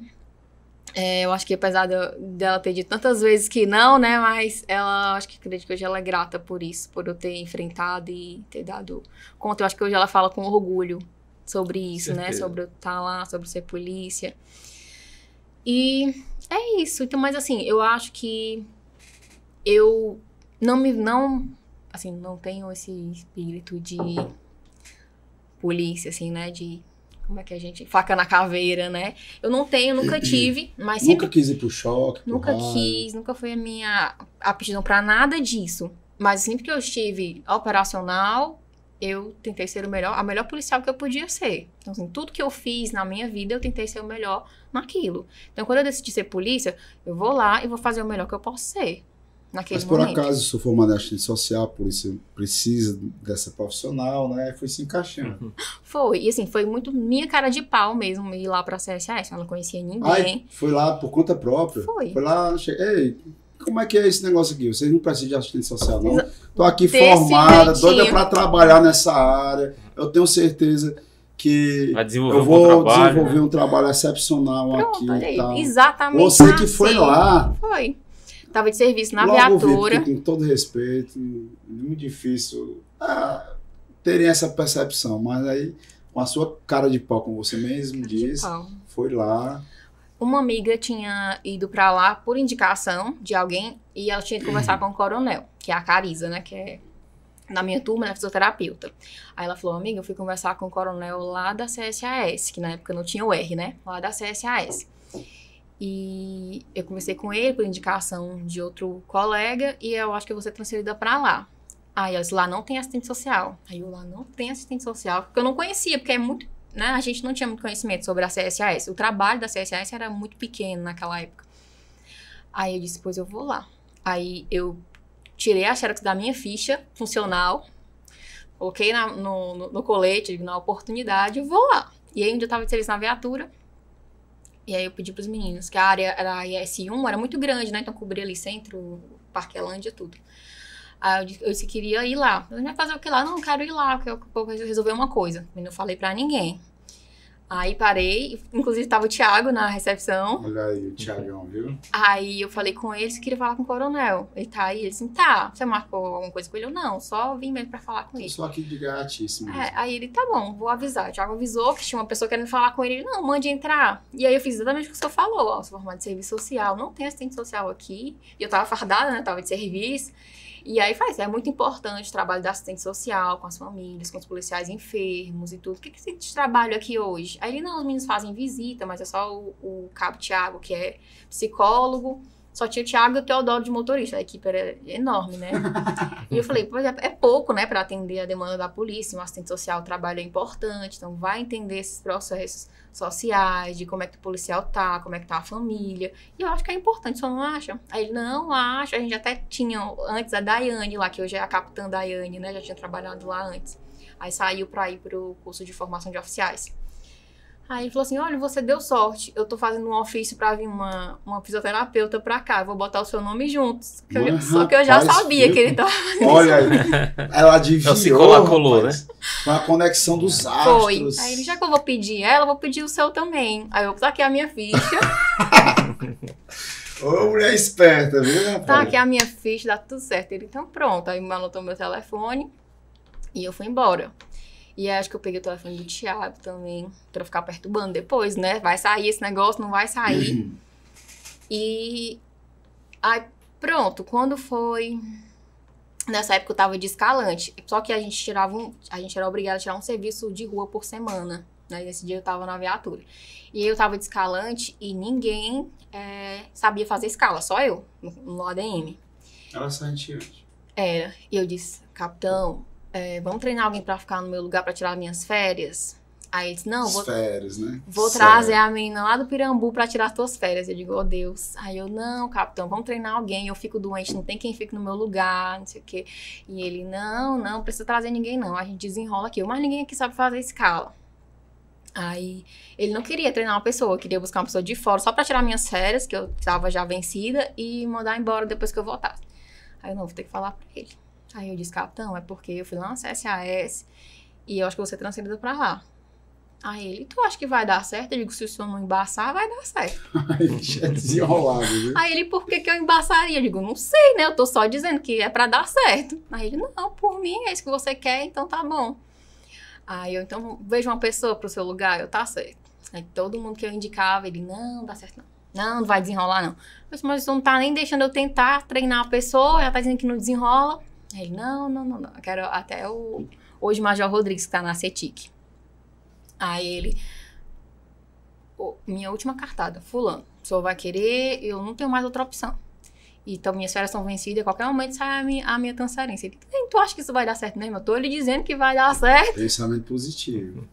eu acho que apesar dela ter dito tantas vezes que não, né? Mas ela, acho que acredito que hoje ela é grata por isso, por eu ter enfrentado e ter dado conta. Eu acho que hoje ela fala com orgulho sobre isso, né? Sobre eu estar lá, sobre ser polícia. E é isso. Então, mas assim, eu acho que eu não tenho esse espírito de polícia, assim, né? De, como é que a gente... faca na caveira, né? Eu não tenho, nunca tive, mas sempre... Nunca quis ir pro choque, Nunca quis, nunca foi a minha aptidão pra nada disso. Mas sempre que eu estive operacional, eu tentei ser a melhor policial que eu podia ser. Então, assim, tudo que eu fiz na minha vida, eu tentei ser o melhor naquilo. Então, quando eu decidi ser polícia, eu vou lá e vou fazer o melhor que eu posso ser naquele momento. Mas, por acaso, sou formada em assistente social, a polícia precisa dessa profissional, né? Foi se encaixando. Foi. E, assim, foi muito minha cara de pau mesmo ir lá pra CSAS. Eu não conhecia ninguém. Ai, foi lá por conta própria? Foi. Foi lá, ei... Como é que é esse negócio aqui? Vocês não precisam de assistente social, não? Tô aqui Desse formada, jeitinho. doida para trabalhar nessa área. Eu tenho certeza que eu vou desenvolver um trabalho excepcional. Pronto, aqui olha aí, e tal. Exatamente. Você que foi lá. Foi. Tava de serviço na logo viatura. Vi, com todo respeito, muito difícil terem essa percepção. Mas aí, com a sua cara de pau, como você mesmo disse, foi lá. Uma amiga tinha ido pra lá por indicação de alguém e ela tinha ido conversar com o coronel, que é a Carisa, né? Que é na minha turma, ela é fisioterapeuta. Aí ela falou, amiga, eu fui conversar com o coronel lá da CSAS, que na época não tinha o R, né? Lá da CSAS. E eu conversei com ele por indicação de outro colega e eu acho que eu vou ser transferida pra lá. Aí ela disse, lá não tem assistente social. Aí eu, lá não tem assistente social, porque eu não conhecia, porque é muito... né? A gente não tinha muito conhecimento sobre a CSAS. O trabalho da CSAS era muito pequeno naquela época. Aí eu disse, pois eu vou lá. Aí eu tirei a xerox da minha ficha funcional, coloquei no colete, na oportunidade, eu vou lá. E aí, onde eu tava de serviço na viatura, e aí eu pedi pros meninos, que a área era a IS1, era muito grande, né? Então cobria ali centro, Parquelândia, tudo. Aí eu disse que queria ir lá. Eu ia fazer o que lá? Não, quero ir lá, porque eu resolver uma coisa. Eu não falei pra ninguém. Aí parei, inclusive tava o Thiago na recepção. Olha aí o Thiagão, viu? Aí eu falei com ele se queria falar com o coronel. Ele tá aí, ele disse, tá, você marcou alguma coisa com ele? Eu, não, só vim mesmo pra falar com ele. Só aqui de gatíssimo. Aí ele, tá bom, vou avisar. O Thiago avisou que tinha uma pessoa querendo falar com ele. Ele, não, mande entrar. E aí eu fiz exatamente o que o senhor falou. Ó, sou formada de serviço social, não tem assistente social aqui. E eu tava fardada, né, tava de serviço. E aí é muito importante o trabalho da assistente social com as famílias, com os policiais enfermos e tudo. O que esse trabalho aqui hoje? Aí ele, não, os meninos fazem visita, mas é só o cabo Thiago, que é psicólogo. Só tinha o Thiago e o Teodoro de motorista. A equipe era enorme, né? E eu falei, pois é pouco, né, para atender a demanda da polícia. Um assistente social, o trabalho é importante. Então, vai entender esses processos sociais, de como é que o policial tá, como é que tá a família. E eu acho que é importante, só não acha? Aí ele, não, acho. A gente até tinha antes a Daiane lá, que hoje é a capitã Daiane, né? Já tinha trabalhado lá antes. Aí saiu para ir pro curso de formação de oficiais. Aí ele falou assim, olha, você deu sorte, eu tô fazendo um ofício pra vir uma fisioterapeuta pra cá, eu vou botar o seu nome juntos. Só que eu já sabia que ele tava fazendo. Olha aí, ela adivinhou, se colou, né? Com a conexão dos astros. Foi. Aí ele, já que eu vou pedir ela, eu vou pedir o seu também. Aí eu saquei a minha ficha. Ô, mulher esperta, viu, rapaz? Tá aqui a minha ficha, dá tudo certo. Ele, então pronto. Aí me anotou meu telefone e eu fui embora. E aí, acho que eu peguei o telefone do Thiago também, pra ficar perturbando depois, né? Vai sair esse negócio, não vai sair. E aí, pronto, quando foi... Nessa época eu tava de escalante. Só que a gente era obrigado a tirar um serviço de rua por semana. Né? Nesse dia eu tava na viatura. E eu tava de escalante e ninguém sabia fazer escala, só eu, no ADM. Era sargenteante. Era. E eu disse, capitão... vamos treinar alguém pra ficar no meu lugar pra tirar minhas férias? Aí ele disse, não, férias, né? Vou trazer a menina lá do Pirambu pra tirar as tuas férias. Eu digo, oh Deus. Aí eu, não, capitão, vamos treinar alguém. Eu fico doente, não tem quem fique no meu lugar, não sei o quê. E ele, não precisa trazer ninguém não. A gente desenrola aqui. Mas ninguém aqui sabe fazer escala. Aí, ele não queria treinar uma pessoa, queria buscar uma pessoa de fora, só pra tirar minhas férias, que eu tava já vencida, e mandar embora depois que eu voltasse. Aí eu não, vou ter que falar pra ele. Aí eu disse, capitão, é porque eu fui lá na CSAS, e eu acho que eu vou ser transferida pra lá. Aí ele, tu acha que vai dar certo? Eu digo, se o senhor não embaçar, vai dar certo. Aí já é desenrolado, viu? Aí ele, por que eu embaçaria? Eu digo, não sei, né? Eu tô só dizendo que é pra dar certo. Aí ele, não, por mim, é isso que você quer, então tá bom. Aí eu, então, vejo uma pessoa pro seu lugar, eu, tá certo. Aí todo mundo que eu indicava, ele, não, dá certo não. Não vai desenrolar não. Eu disse, mas você não tá nem deixando eu tentar treinar a pessoa, já tá dizendo que não desenrola. Aí ele, não. Eu quero até hoje Major Rodrigues, que tá na CETIC. Aí ele, minha última cartada, fulano, o senhor vai querer, eu não tenho mais outra opção. Então, minhas férias são vencidas, a qualquer momento sai a minha transferência. Ele, tu acha que isso vai dar certo mesmo? Eu tô lhe dizendo que vai dar certo. Pensamento positivo.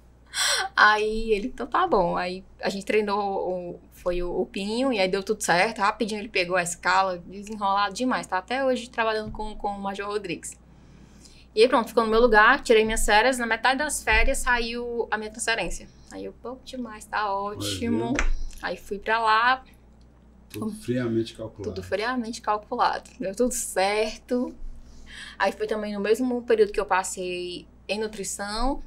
Aí ele, então tá bom. Aí a gente treinou, foi o Pinho, e aí deu tudo certo. Rapidinho ele pegou a escala, desenrolado demais. Tá até hoje trabalhando com o Major Rodrigues. E aí pronto, ficou no meu lugar, tirei minhas férias. Na metade das férias saiu a minha transferência. Aí eu, pô, demais, tá ótimo. Aí fui pra lá. Tudo friamente calculado. Tudo friamente calculado. Deu tudo certo. Aí foi também no mesmo período que eu passei em nutrição.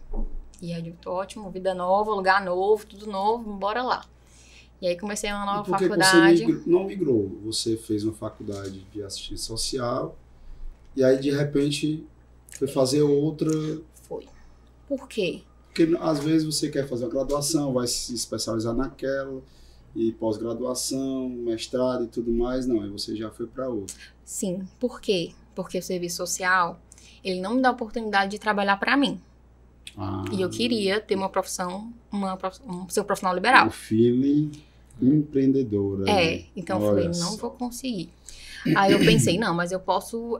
E aí, ótimo, vida nova, lugar novo, tudo novo, bora lá. E aí comecei uma nova faculdade. Você não migrou? Você fez uma faculdade de assistência social e aí, de repente, foi fazer outra... Foi. Por quê? Porque, às vezes, você quer fazer uma graduação, vai se especializar naquela... E pós-graduação, mestrado e tudo mais, não, aí você já foi para outra. Sim, por quê? Porque o serviço social, ele não me dá a oportunidade de trabalhar para mim. E eu queria ter uma profissão, ser um profissional liberal. O feeling empreendedora. Então eu falei, não vou conseguir. Aí eu pensei, não, mas eu posso...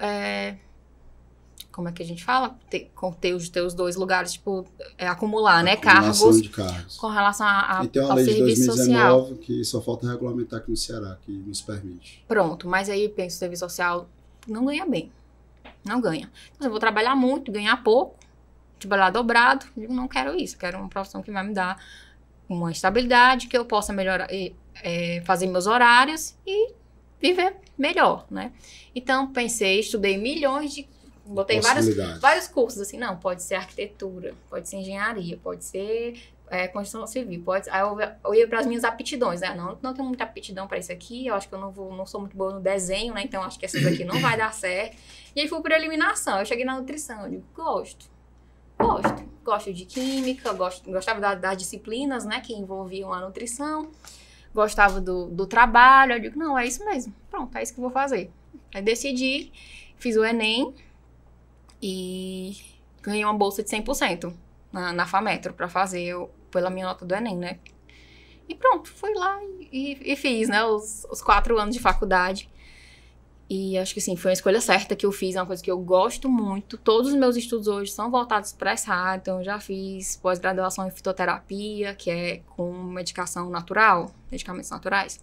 como é que a gente fala? Ter os teus dois lugares, tipo, acumular, né? Cargos. De cargos. Com relação e tem uma ao lei de serviço 2019 social. Que só falta regulamentar aqui no Ceará, que nos permite. Pronto, mas aí eu penso, o serviço social não ganha bem. Não ganha. Então, eu vou trabalhar muito, ganhar pouco, trabalhar dobrado. Eu não quero isso. Quero uma profissão que vai me dar uma estabilidade, que eu possa melhorar, fazer meus horários e viver melhor, né? Então, pensei, estudei milhões de... Botei vários cursos, assim, não, pode ser arquitetura, pode ser engenharia, pode ser construção civil, aí eu ia para as minhas aptidões, né, não tenho muita aptidão para isso aqui, eu acho que eu não sou muito boa no desenho, né, então acho que essa daqui não vai dar certo, e aí fui por eliminação, eu cheguei na nutrição, eu digo, gosto de química, gostava das disciplinas, né, que envolviam a nutrição, gostava do trabalho, eu digo, não, é isso mesmo, pronto, é isso que eu vou fazer, aí decidi, fiz o Enem, e ganhei uma bolsa de 100% na FAMetro para fazer pela minha nota do Enem, né? E pronto, fui lá e fiz, né? Os 4 anos de faculdade. E acho que sim, foi uma escolha certa que eu fiz, é uma coisa que eu gosto muito. Todos os meus estudos hoje são voltados para essa área. Então, eu já fiz pós-graduação em fitoterapia, que é com medicação natural, medicamentos naturais.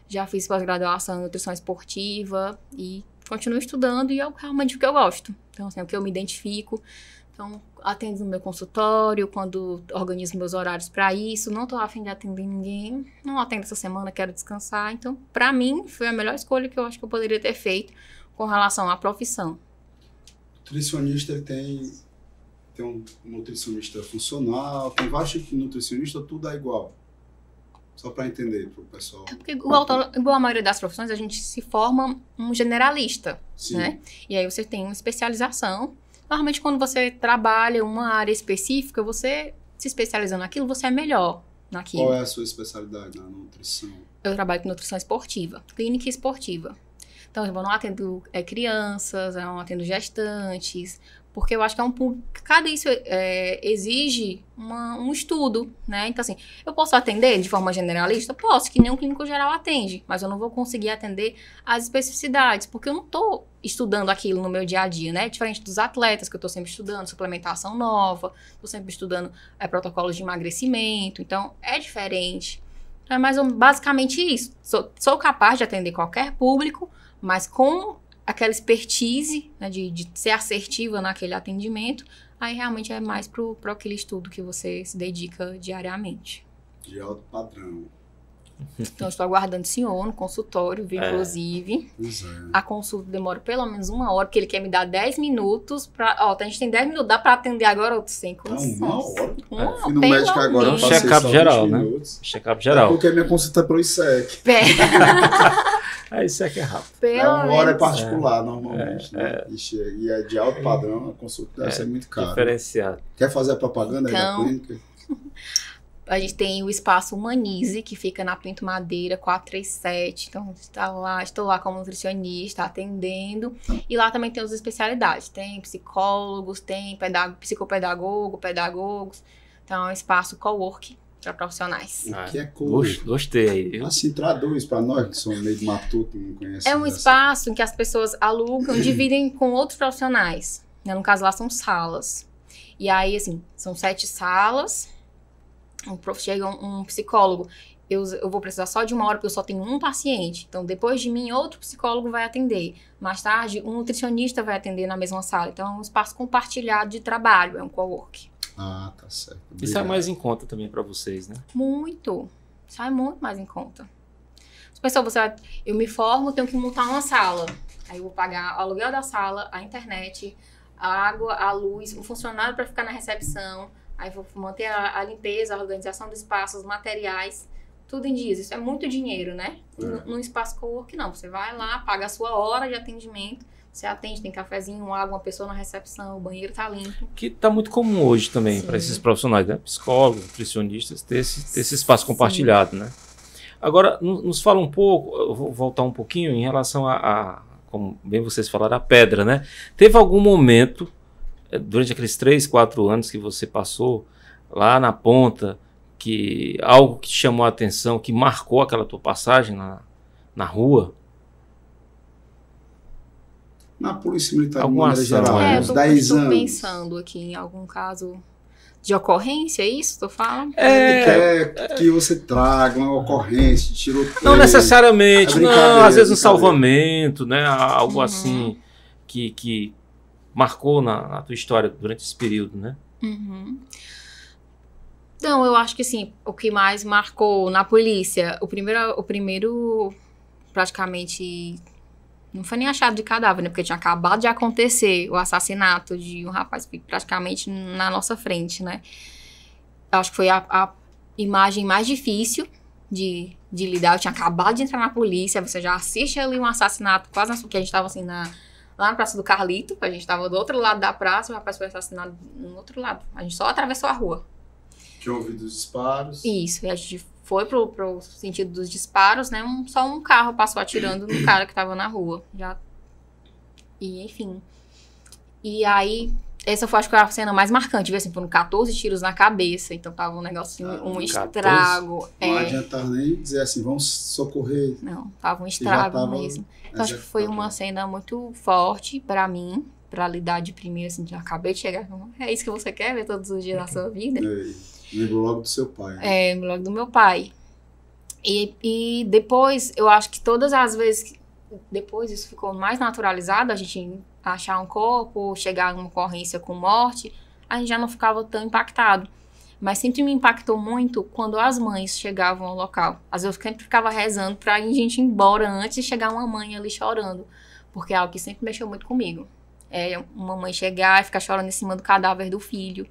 Já fiz pós-graduação em nutrição esportiva e continuo estudando e é realmente o que eu gosto. Então, assim, é o que eu me identifico. Então, atendo no meu consultório, quando organizo meus horários para isso. Não tô a fim de atender ninguém. Não atendo essa semana, quero descansar. Então, para mim, foi a melhor escolha que eu acho que eu poderia ter feito com relação à profissão. Nutricionista, ele tem um nutricionista funcional, tem vários tipos de nutricionista, tudo é igual. Só para entender para o pessoal. É porque, igual a maioria das profissões, a gente se forma um generalista, Sim. Né? E aí você tem uma especialização. Normalmente, quando você trabalha uma área específica, você se especializando naquilo, você é melhor naquilo. Qual é a sua especialidade na nutrição? Eu trabalho com nutrição esportiva, clínica esportiva. Então, eu não atendo crianças, eu não atendo gestantes, porque eu acho que é um público, cada isso exige um estudo, né? Então, assim, eu posso atender de forma generalista? Posso, que nem um clínico geral atende, mas eu não vou conseguir atender as especificidades, porque eu não estou estudando aquilo no meu dia a dia, né? Diferente dos atletas, que eu estou sempre estudando suplementação nova, estou sempre estudando protocolos de emagrecimento, então é diferente. Então, é mais basicamente isso. Sou capaz de atender qualquer público, mas com aquela expertise, né, de ser assertiva naquele atendimento, aí realmente é mais para aquele estudo que você se dedica diariamente. De alto padrão. Então, eu estou aguardando o senhor no consultório, viu, inclusive. Pois é. A consulta demora pelo menos 1 hora, porque ele quer me dar 10 minutos pra... Ó, a gente tem 10 minutos, dá pra atender agora outros sem condições. Não, 1 hora. Fui no médico agora, um check-up geral, né? Check-up geral. Porque minha consulta é pro ISEC. Aí ISEC é rápido. 1 hora é particular, normalmente, né? E é de alto padrão, a consulta deve ser muito cara. Diferenciado. Quer fazer a propaganda aí da clínica? A gente tem o espaço Humanize, que fica na Pinto Madeira 437. Então, estou lá como nutricionista, atendendo. E lá também tem as especialidades. Tem psicólogos, tem pedagogos. Então, é um espaço co-work para profissionais. O que é co-work? Gostei aí, viu? Assim, traduz para nós que somos meio de matuto, não conhecemos. É um espaço em que as pessoas alugam e dividem com outros profissionais. No caso, lá são salas. E aí, assim, são 7 salas... Chega um psicólogo, eu vou precisar só de 1 hora porque eu só tenho um paciente. Então, depois de mim, outro psicólogo vai atender. Mais tarde, um nutricionista vai atender na mesma sala. Então, é um espaço compartilhado de trabalho, é um co-work. Ah, tá certo. Obrigado. Isso é mais em conta também para vocês, né? Muito. Sai muito mais em conta. Pessoal, eu me formo, tenho que montar uma sala. Aí eu vou pagar o aluguel da sala, a internet, a água, a luz, um funcionário para ficar na recepção. Aí vou manter a limpeza, a organização do espaço, os materiais, tudo em dias. Isso é muito dinheiro, né? Num espaço co-work, não. Você vai lá, paga a sua hora de atendimento, você atende, tem cafezinho, água, uma pessoa na recepção, o banheiro tá limpo. Que tá muito comum hoje também para esses profissionais, né? Psicólogos, nutricionistas, ter esse espaço compartilhado, né? Agora, nos fala um pouco, eu vou voltar um pouquinho em relação como bem vocês falaram, a pedra, né? Teve algum momento... durante aqueles 3, 4 anos que você passou lá na ponta, que algo que te chamou a atenção, que marcou aquela tua passagem na rua? Na Polícia Militar, alguma de maneira geral, uns 10 anos. Estou pensando aqui em algum caso de ocorrência, é isso que tu fala? Quer que você traga uma ocorrência, tiroteio. Não necessariamente, não, às vezes um salvamento, né? Algo assim que marcou na tua história durante esse período, né? Então, eu acho que assim, o que mais marcou na polícia, o primeiro praticamente, não foi nem achado de cadáver, né? Porque tinha acabado de acontecer o assassinato de um rapaz praticamente na nossa frente, né? Eu acho que foi a imagem mais difícil de lidar. Eu tinha acabado de entrar na polícia, você já assiste ali um assassinato quase porque a gente tava assim lá na Praça do Carlito, a gente tava do outro lado da praça, o rapaz foi assassinado no outro lado. A gente só atravessou a rua. Tinha ouvido os disparos. Isso, e a gente foi pro sentido dos disparos, né? Só um carro passou atirando no cara que tava na rua. E, enfim. E aí, essa foi, acho que, a cena mais marcante. Assim, foram 14 tiros na cabeça. Então, tava um negócio, um estrago. Não adiantava nem dizer assim, vamos socorrer. Não, tava um estrago mesmo. Então, acho que foi uma cena muito forte pra mim, pra lidar de primeiro, assim, já acabei de chegar. É isso que você quer ver todos os dias da sua vida? Lembrou logo do seu pai. Né? Lembrou logo do meu pai. E depois, eu acho que todas as vezes, depois isso ficou mais naturalizado, a gente achar um corpo, chegar a uma ocorrência com morte, a gente já não ficava tão impactado. Mas sempre me impactou muito quando as mães chegavam ao local. Às vezes eu sempre ficava rezando pra a gente ir embora antes de chegar uma mãe ali chorando. Porque é algo que sempre mexeu muito comigo. Uma mãe chegar e ficar chorando em cima do cadáver do filho.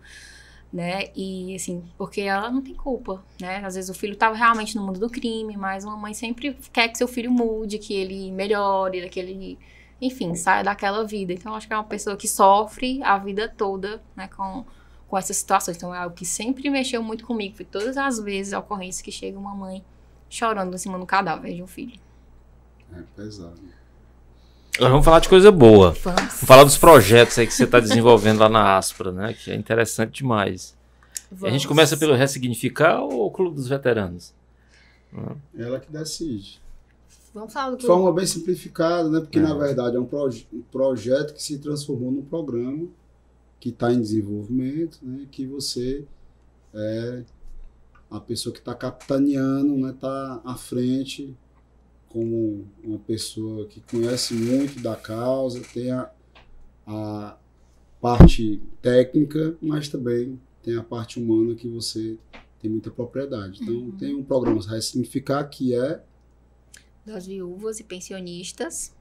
Né? E assim, porque ela não tem culpa, né? Às vezes o filho estava realmente no mundo do crime, mas uma mãe sempre quer que seu filho mude, que ele melhore, que ele, enfim, saia daquela vida. Então, acho que é uma pessoa que sofre a vida toda, né, com essas situações. Então, é algo que sempre mexeu muito comigo. Foi todas as vezes a ocorrência que chega uma mãe chorando em cima do cadáver de um filho. É pesado. Agora vamos falar de coisa boa. Vamos falar dos projetos aí que você está desenvolvendo lá na Aspra, né? Que é interessante demais. A gente começa pelo Ressignificar ou o Clube dos Veteranos? Ela que decide. Vamos falar do de forma bem simplificada, né? Porque na verdade é um projeto que se transformou num programa que está em desenvolvimento, né? Que você é a pessoa que está capitaneando, né? Está à frente como uma pessoa que conhece muito da causa, tem a parte técnica, mas também tem a parte humana que você tem muita propriedade. Então, tem um programa Ressignificar, que é das viúvas e pensionistas.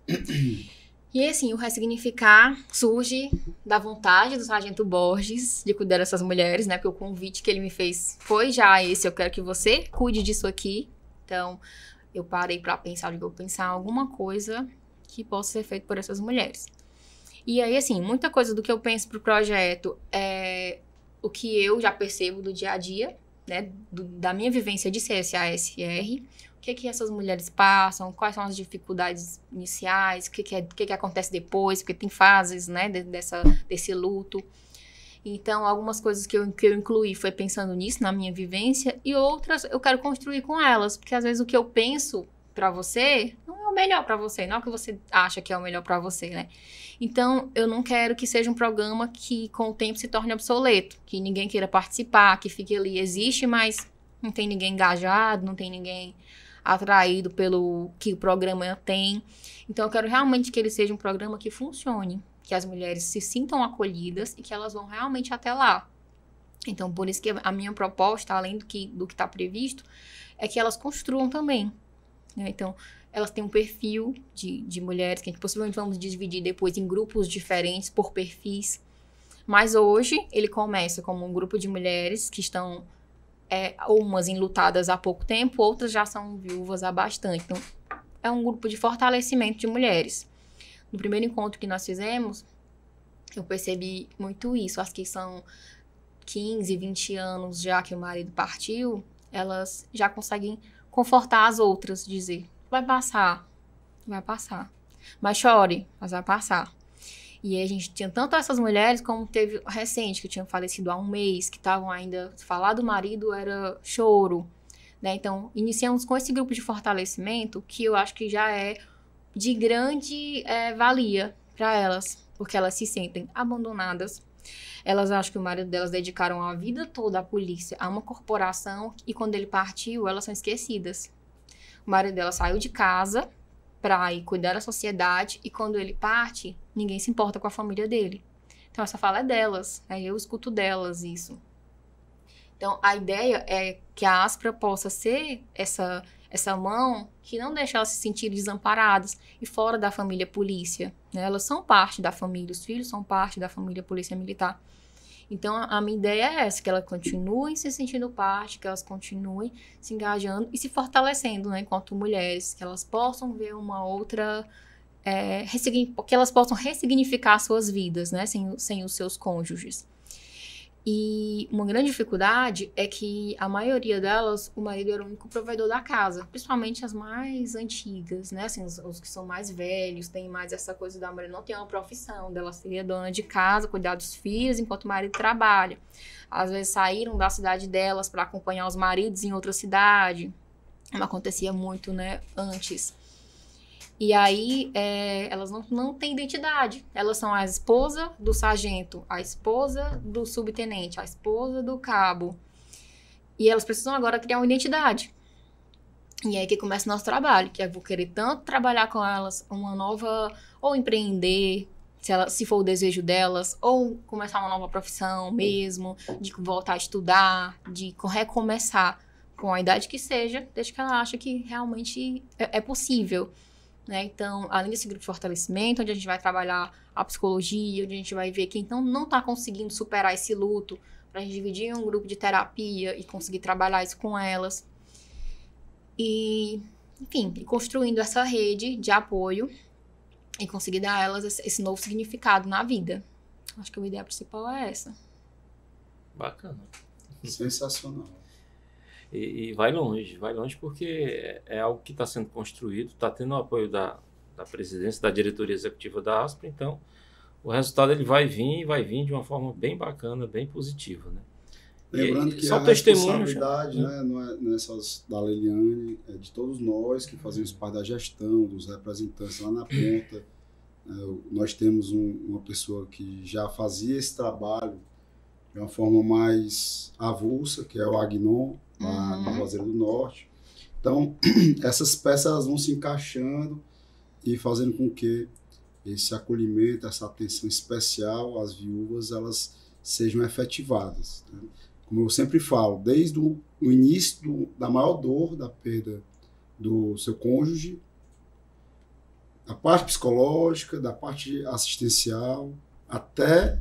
E assim, o Ressignificar surge da vontade do Sargento Borges de cuidar dessas mulheres, né? Porque o convite que ele me fez foi já esse: eu quero que você cuide disso aqui. Então, eu parei para pensar, eu vou pensar em alguma coisa que possa ser feita por essas mulheres. E aí, assim, muita coisa do que eu penso pro projeto é o que eu já percebo do dia a dia, né? Da minha vivência de CSA-SR. O que essas mulheres passam, quais são as dificuldades iniciais, o que acontece depois, porque tem fases, né, desse luto. Então, algumas coisas que eu incluí foi pensando nisso, na minha vivência, e outras eu quero construir com elas, porque às vezes o que eu penso pra você não é o melhor pra você, não é o que você acha que é o melhor pra você, né? Então, eu não quero que seja um programa que com o tempo se torne obsoleto, que ninguém queira participar, que fique ali, existe, mas não tem ninguém engajado, não tem ninguém atraído pelo que o programa tem. Então, eu quero realmente que ele seja um programa que funcione, que as mulheres se sintam acolhidas e que elas vão realmente até lá. Então, por isso que a minha proposta, além do que está previsto, é que elas construam também, né? Então, elas têm um perfil de mulheres que a gente possivelmente vamos dividir depois em grupos diferentes por perfis. Mas hoje, ele começa como um grupo de mulheres que estão umas enlutadas há pouco tempo, outras já são viúvas há bastante. Então, é um grupo de fortalecimento de mulheres. No primeiro encontro que nós fizemos, eu percebi muito isso. Acho que são 15, 20 anos já que o marido partiu, elas já conseguem confortar as outras, dizer, vai passar, mas chore, mas vai passar. E aí a gente tinha tanto essas mulheres, como teve recente, que tinham falecido há um mês, que estavam ainda... Falar do marido era choro, né? Então, iniciamos com esse grupo de fortalecimento, que eu acho que já é de grande valia para elas, porque elas se sentem abandonadas. Elas acham que o marido delas dedicaram a vida toda à polícia, a uma corporação, e quando ele partiu, elas são esquecidas. O marido dela saiu de casa para ir cuidar da sociedade, e quando ele parte, ninguém se importa com a família dele. Então, essa fala é delas, eu escuto delas isso. Então, a ideia é que a Aspra possa ser essa mão que não deixa elas se sentirem desamparadas e fora da família polícia, né? Elas são parte da família, os filhos são parte da família polícia militar. Então, a minha ideia é essa, que elas continuem se sentindo parte, que elas continuem se engajando e se fortalecendo, né, enquanto mulheres, que elas possam ver uma outra... que elas possam ressignificar suas vidas, né, sem os seus cônjuges. E uma grande dificuldade é que a maioria delas, o marido era o único provedor da casa, principalmente as mais antigas, né? Assim, os que são mais velhos, tem mais essa coisa da mulher não ter uma profissão, dela seria dona de casa, cuidar dos filhos enquanto o marido trabalha. Às vezes saíram da cidade delas para acompanhar os maridos em outra cidade, como acontecia muito, né, antes. E aí, elas não têm identidade. Elas são a esposa do sargento, a esposa do subtenente, a esposa do cabo. E elas precisam agora criar uma identidade. E é aí que começa o nosso trabalho, que eu vou querer tanto trabalhar com elas, uma nova... Ou empreender, se for o desejo delas, ou começar uma nova profissão mesmo, de voltar a estudar, de recomeçar com a idade que seja, desde que ela acha que realmente é possível. Né? Então, além desse grupo de fortalecimento, onde a gente vai trabalhar a psicologia, onde a gente vai ver quem então não está conseguindo superar esse luto, para a gente dividir em um grupo de terapia e conseguir trabalhar isso com elas. E, enfim, construindo essa rede de apoio e conseguir dar a elas esse novo significado na vida. Acho que a ideia principal é essa. Bacana. Sensacional. E vai longe porque é algo que está sendo construído, está tendo o apoio da presidência, da diretoria executiva da Aspra, então o resultado ele vai vir de uma forma bem bacana, bem positiva, né? Lembrando que a responsabilidade, né, não é só da Leliane, é de todos nós que fazemos parte da gestão, dos representantes lá na ponta. Nós temos uma pessoa que já fazia esse trabalho de uma forma mais avulsa, que é o Agnon, lá no Juazeiro do Norte. Então, essas peças elas vão se encaixando e fazendo com que esse acolhimento, essa atenção especial às viúvas, elas sejam efetivadas, né? Como eu sempre falo, desde o início da maior dor, da perda do seu cônjuge, da parte psicológica, da parte assistencial, até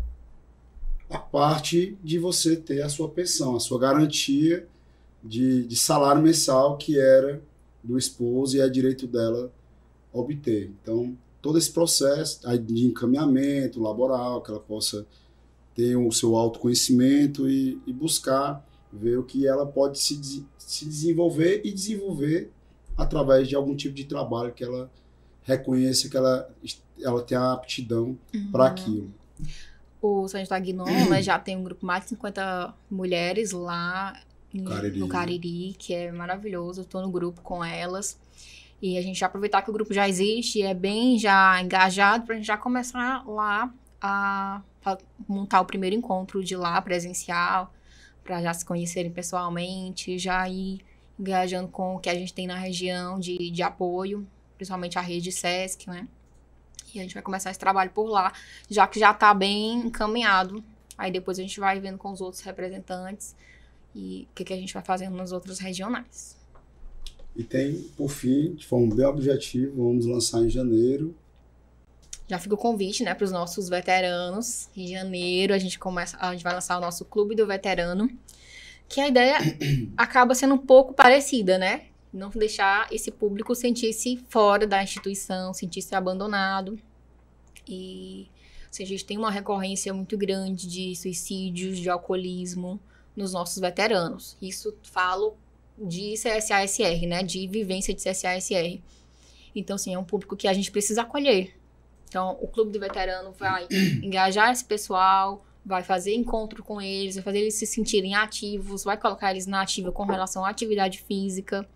a parte de você ter a sua pensão, a sua garantia de salário mensal, que era do esposo e é direito dela obter. Então, todo esse processo de encaminhamento laboral, que ela possa ter o seu autoconhecimento e buscar ver o que ela pode se desenvolver e desenvolver através de algum tipo de trabalho que ela reconheça que ela tem a aptidão para aquilo. O São José Guinom, né, já tem um grupo de mais de 50 mulheres lá no Cariri, que é maravilhoso. Eu estou no grupo com elas. E a gente já aproveitar que o grupo já existe, é bem já engajado, para a gente já começar lá a montar o primeiro encontro de lá, presencial, para já se conhecerem pessoalmente, já ir engajando com o que a gente tem na região de apoio, principalmente a rede SESC, né? E a gente vai começar esse trabalho por lá, já que já está bem encaminhado. Aí depois a gente vai vendo com os outros representantes e o que a gente vai fazendo nas outras regionais. E tem, por fim, de forma bem objetiva, vamos lançar em janeiro. Já fica o convite, né, para os nossos veteranos. Em janeiro a gente vai lançar o nosso Clube do Veterano, que a ideia acaba sendo um pouco parecida, né? Não deixar esse público sentir-se fora da instituição, sentir-se abandonado. E assim, a gente tem uma recorrência muito grande de suicídios, de alcoolismo nos nossos veteranos. Isso falo de CSASR, né? De vivência de CSASR. Então, assim, é um público que a gente precisa acolher. Então, o Clube do Veterano vai engajar esse pessoal, vai fazer encontro com eles, vai fazer eles se sentirem ativos, vai colocar eles na ativa com relação à atividade física.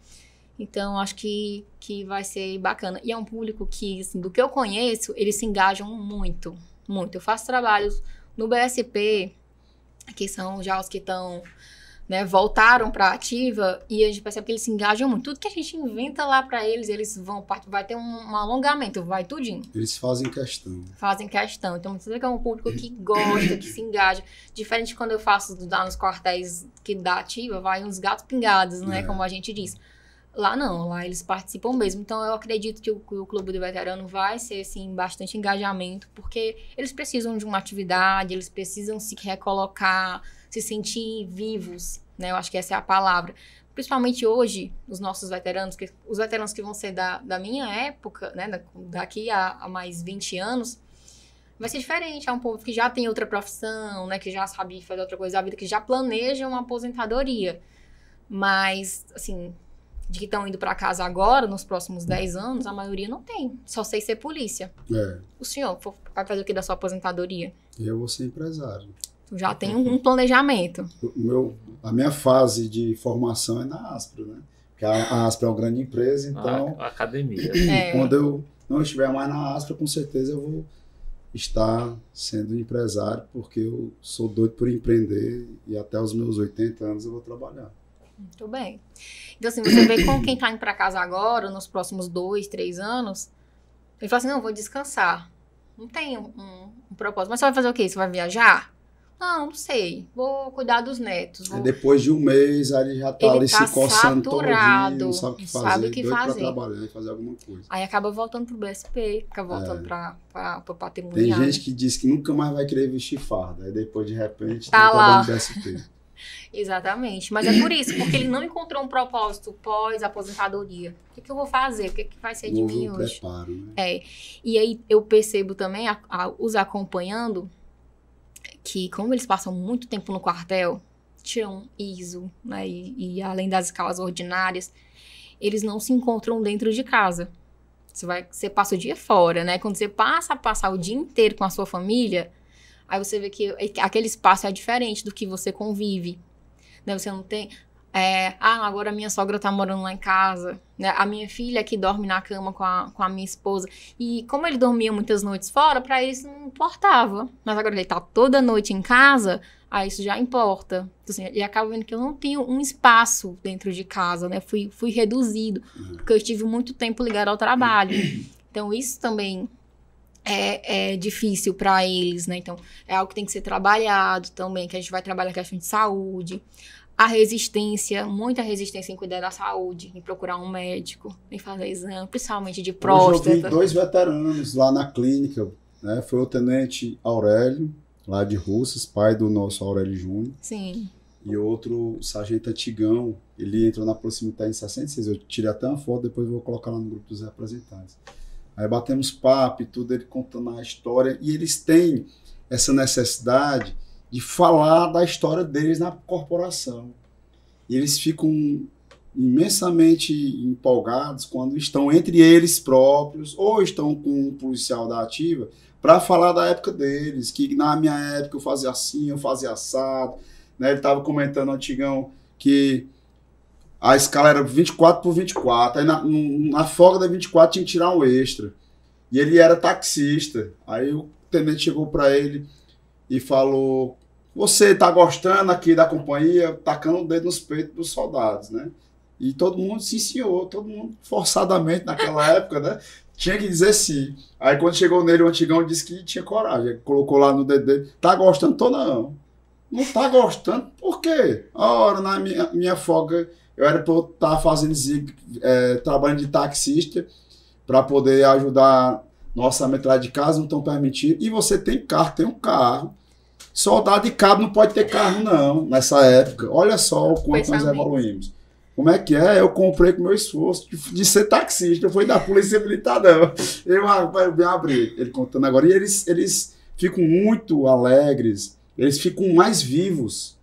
Então, acho que vai ser bacana. E é um público que, assim, do que eu conheço, eles se engajam muito, muito. Eu faço trabalhos no BSP, que são já os que estão, né, voltaram para a ativa, e a gente percebe que eles se engajam muito. Tudo que a gente inventa lá para eles vai ter um alongamento, vai tudinho. Eles fazem questão. Fazem questão. Então, você vê que é um público que gosta, que se engaja. Diferente de quando eu faço lá nos quartéis que da ativa, vai uns gatos pingados, né, como a gente diz. Lá não, lá eles participam mesmo. Então, eu acredito que o Clube do Veterano vai ser, assim, bastante engajamento, porque eles precisam de uma atividade, eles precisam se recolocar, se sentir vivos, né? Eu acho que essa é a palavra. Principalmente hoje, os nossos veteranos, os veteranos que vão ser da minha época, né? Daqui a mais 20 anos, vai ser diferente. É um povo que já tem outra profissão, né? Que já sabe fazer outra coisa da vida, que já planeja uma aposentadoria. Mas, assim, de que estão indo para casa agora, nos próximos 10 anos, a maioria não tem. Só sei ser polícia. O senhor vai fazer o que da sua aposentadoria? Eu vou ser empresário. Já tem um planejamento. A minha fase de formação é na Aspro, né? Porque a Aspro é uma grande empresa, então... A academia. Quando eu não estiver mais na Aspro, com certeza eu vou estar sendo empresário, porque eu sou doido por empreender e até os meus 80 anos eu vou trabalhar. Muito bem. Então, assim, você vê com quem tá indo para casa agora, nos próximos 2, 3 anos, ele fala assim, não, vou descansar. Não tem um propósito. Mas você vai fazer o quê? Você vai viajar? Não sei. Vou cuidar dos netos. Depois de um mês, aí ele já tá ali se coçando saturado, todo dia, não sabe o que fazer. Sabe o que fazer. Pra trabalhar e fazer alguma coisa. Aí acaba voltando pro BSP, acaba voltando para o patrimonial. Tem gente que diz que nunca mais vai querer vestir farda. Aí depois, de repente, tá lá. No BSP. Exatamente. Mas é por isso, porque ele não encontrou um propósito pós-aposentadoria. O que eu vou fazer? O que vai ser de mim hoje? Preparo, né? E aí eu percebo também, os acompanhando, que como eles passam muito tempo no quartel, tiram ISO, né, e além das escalas ordinárias, eles não se encontram dentro de casa. Você passa o dia fora, né? Quando você passa a passar o dia inteiro com a sua família, aí você vê que aquele espaço é diferente do que você convive. Né? Você não tem... agora a minha sogra tá morando lá em casa, né? A minha filha que dorme na cama com a minha esposa. E como ele dormia muitas noites fora, pra eles não importava. Mas agora ele tá toda noite em casa, aí isso já importa. Então, assim, ele acaba vendo que eu não tenho um espaço dentro de casa, né? Fui reduzido, porque eu estive muito tempo ligado ao trabalho. Então isso também é difícil para eles, né? Então, é algo que tem que ser trabalhado também, que a gente vai trabalhar a questão de saúde. A resistência, muita resistência em cuidar da saúde, em procurar um médico, em fazer exame, principalmente de próstata. Hoje eu vi 2 veteranos lá na clínica, né? Foi o tenente Aurélio, lá de Russas, pai do nosso Aurélio Júnior. Sim. E outro, o sargento Antigão, ele entrou na Polícia Militar em 66. Eu tirei até uma foto, depois eu vou colocar lá no grupo dos representantes. Aí batemos papo e tudo, ele contando a história. E eles têm essa necessidade de falar da história deles na corporação. E eles ficam imensamente empolgados quando estão entre eles próprios ou estão com um policial da ativa para falar da época deles, que na minha época eu fazia assim, eu fazia assado. Né? Ele estava comentando, Antigão, que a escala era 24 por 24, aí na folga da 24 tinha que tirar um extra. E ele era taxista. Aí o tenente chegou para ele e falou: você tá gostando aqui da companhia? Tacando o dedo nos peitos dos soldados, né? E todo mundo se ensinou, todo mundo forçadamente naquela época, né? Tinha que dizer sim. Aí quando chegou nele, o Antigão disse que tinha coragem. Ele colocou lá no dedo dele: tá gostando? Tô não. Não tá gostando? Por quê? Ora, na minha folga, eu era para estar fazendo trabalho de taxista para poder ajudar no orçamento lá de casa, não estão permitindo. E você tem carro, tem um carro. Soldado e cabo não pode ter carro, não, nessa época. Olha só o quanto nós evoluímos. Como é que é? Eu comprei com meu esforço de ser taxista, não foi da Polícia Militar, não. Eu me abri, ele contando agora. E eles ficam muito alegres, eles ficam mais vivos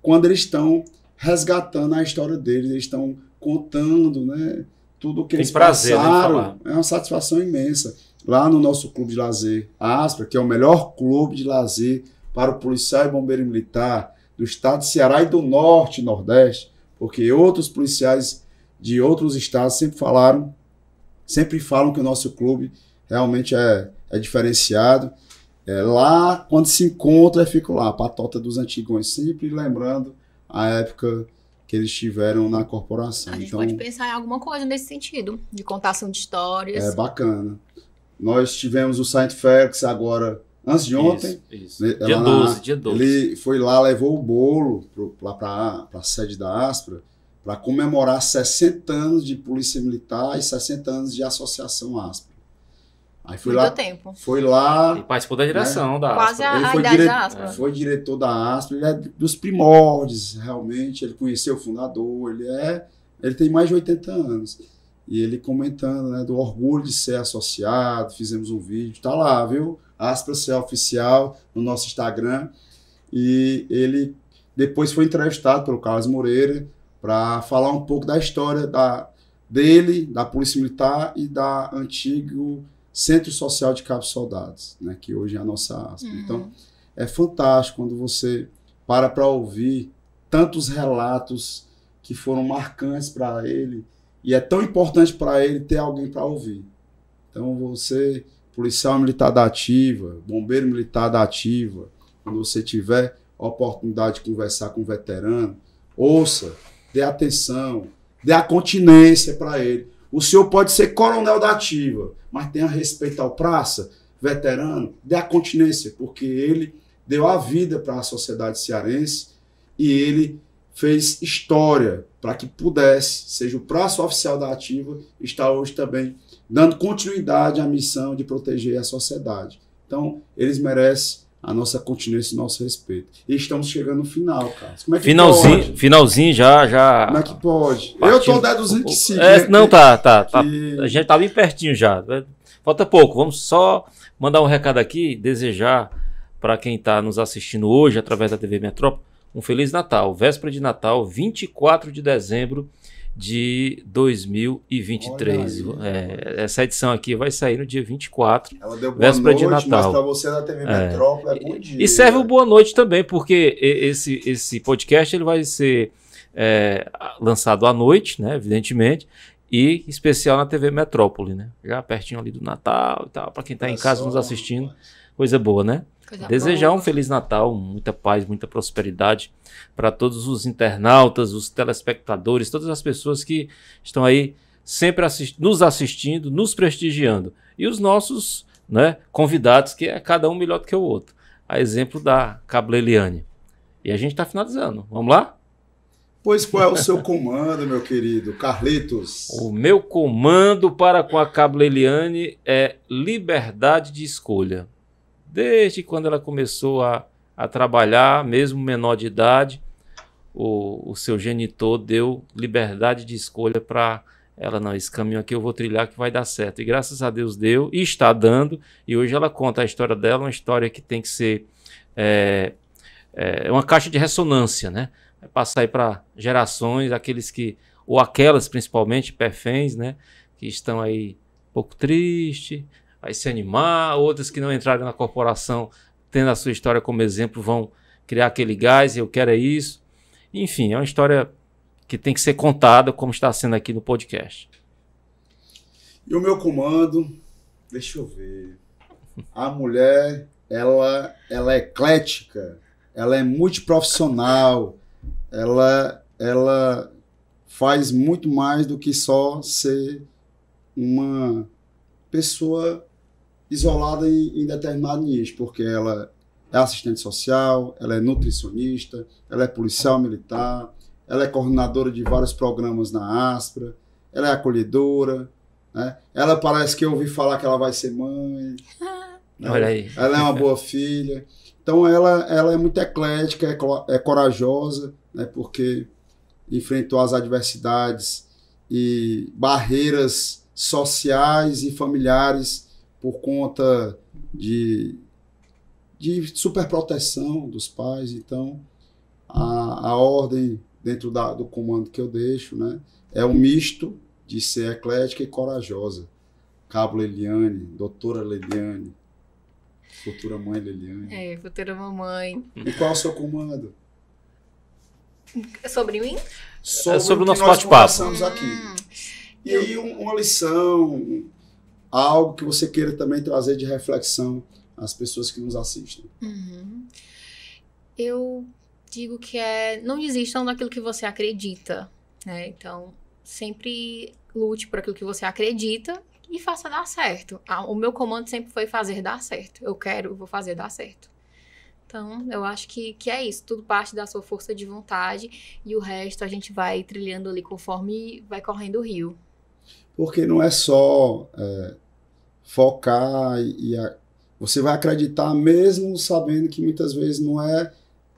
quando eles estão resgatando a história deles, eles estão contando, né, tudo o que eles passaram. É uma satisfação imensa. Lá no nosso clube de lazer, a Aspra, que é o melhor clube de lazer para o policial e bombeiro militar do estado de Ceará e do norte e nordeste, porque outros policiais de outros estados sempre falam que o nosso clube realmente é diferenciado. Lá, quando se encontra, eu fico lá, a patota dos antigões, sempre lembrando a época que eles tiveram na corporação. A gente pode pensar em alguma coisa nesse sentido, de contação de histórias. É bacana. Nós tivemos o Saint Félix agora, antes de ontem. Isso. Dia 12. Ele foi lá, levou o bolo para a sede da Aspra para comemorar 60 anos de Polícia Militar e 60 anos de Associação Aspra. Aí foi Muito lá, tempo. Foi lá. E participou da direção, né? Da Quase Aspra. a idade da Aspra. Foi diretor da Aspra, ele é dos primórdios, realmente. Ele conheceu o fundador, ele tem mais de 80 anos. E ele comentando, né, do orgulho de ser associado, fizemos um vídeo, tá lá, viu? Aspra Ser Oficial no nosso Instagram. E ele depois foi entrevistado pelo Carlos Moreira para falar um pouco da história dele, da Polícia Militar e da antigo Centro Social de Cabos Soldados, né, que hoje é a nossa Aspra. Então, é fantástico quando você para ouvir tantos relatos que foram marcantes para ele, e é tão importante para ele ter alguém para ouvir. Então, você, policial militar da ativa, bombeiro militar da ativa, quando você tiver a oportunidade de conversar com um veterano, ouça, dê atenção, dê a continência para ele. O senhor pode ser coronel da ativa, mas tenha respeito ao praça, veterano, dê a continência, porque ele deu a vida para a sociedade cearense e ele fez história para que pudesse, seja o praça oficial da ativa, estar hoje também dando continuidade à missão de proteger a sociedade. Então, eles merecem a nossa continência e o nosso respeito. E estamos chegando no final, cara. Como é que pode? Finalzinho já. Como é que pode? Partindo. Eu estou deduzindo que sim. Não, tá. A gente tá bem pertinho já. Falta pouco. Vamos só mandar um recado aqui, desejar para quem está nos assistindo hoje através da TV Metrópole um Feliz Natal. Véspera de Natal, 24 de dezembro de 2023. Essa edição aqui vai sair no dia 24. Ela deu boa véspera noite, de Natal. mas para você da TV Metrópole é bom dia. E serve o boa noite também, porque esse podcast ele vai ser lançado à noite, né, evidentemente, e especial na TV Metrópole, né? Já pertinho ali do Natal e tal, para quem está em casa nos assistindo. Coisa boa, né? Desejar um Feliz Natal, muita paz, muita prosperidade para todos os internautas, os telespectadores, todas as pessoas que estão aí sempre nos assistindo, nos prestigiando. E os nossos né, convidados que é cada um melhor do que o outro. A exemplo da Cabo Eliane. E a gente está finalizando. Vamos lá? Pois qual é o seu comando, meu querido Carlitos? O meu comando para com a Cabo Eliane é liberdade de escolha. Desde quando ela começou a trabalhar, mesmo menor de idade, o seu genitor deu liberdade de escolha para ela. Não, esse caminho aqui eu vou trilhar que vai dar certo. E graças a Deus deu e está dando. E hoje ela conta a história dela, uma história que tem que ser uma caixa de ressonância, né? Vai passar aí para gerações, aqueles que, ou aquelas principalmente, perféns, né? Que estão aí um pouco tristes, vai se animar, outras que não entraram na corporação, tendo a sua história como exemplo, vão criar aquele gás, eu quero é isso. Enfim, é uma história que tem que ser contada, como está sendo aqui no podcast. E o meu comando, deixa eu ver. A mulher, ela é eclética, ela é multiprofissional, ela faz muito mais do que só ser uma pessoa isolada em determinado nicho, porque ela é assistente social, ela é nutricionista, ela é policial militar, ela é coordenadora de vários programas na Aspra, ela é acolhedora, né? Ela parece que eu ouvi falar que ela vai ser mãe, né? Olha aí. Ela é uma boa filha. Então ela é muito eclética, é corajosa, né? Porque enfrentou as adversidades e barreiras sociais e familiares por conta de superproteção dos pais. Então, a ordem dentro do comando que eu deixo, né, é um misto de ser eclética e corajosa. Cabo Leliane, doutora Leliane, futura mãe Leliane. Futura mamãe. E qual é o seu comando? Sobre mim? Sobre o nosso nós bate-papo. conversamos aqui. E aí uma lição, algo que você queira também trazer de reflexão às pessoas que nos assistem. Eu digo que não desistam daquilo que você acredita, né? Então, sempre lute por aquilo que você acredita e faça dar certo. O meu comando sempre foi fazer dar certo. Eu vou fazer dar certo. Então, eu acho que é isso. Tudo parte da sua força de vontade e o resto a gente vai trilhando ali conforme vai correndo o rio. Porque não é só focar você vai acreditar mesmo sabendo que muitas vezes não é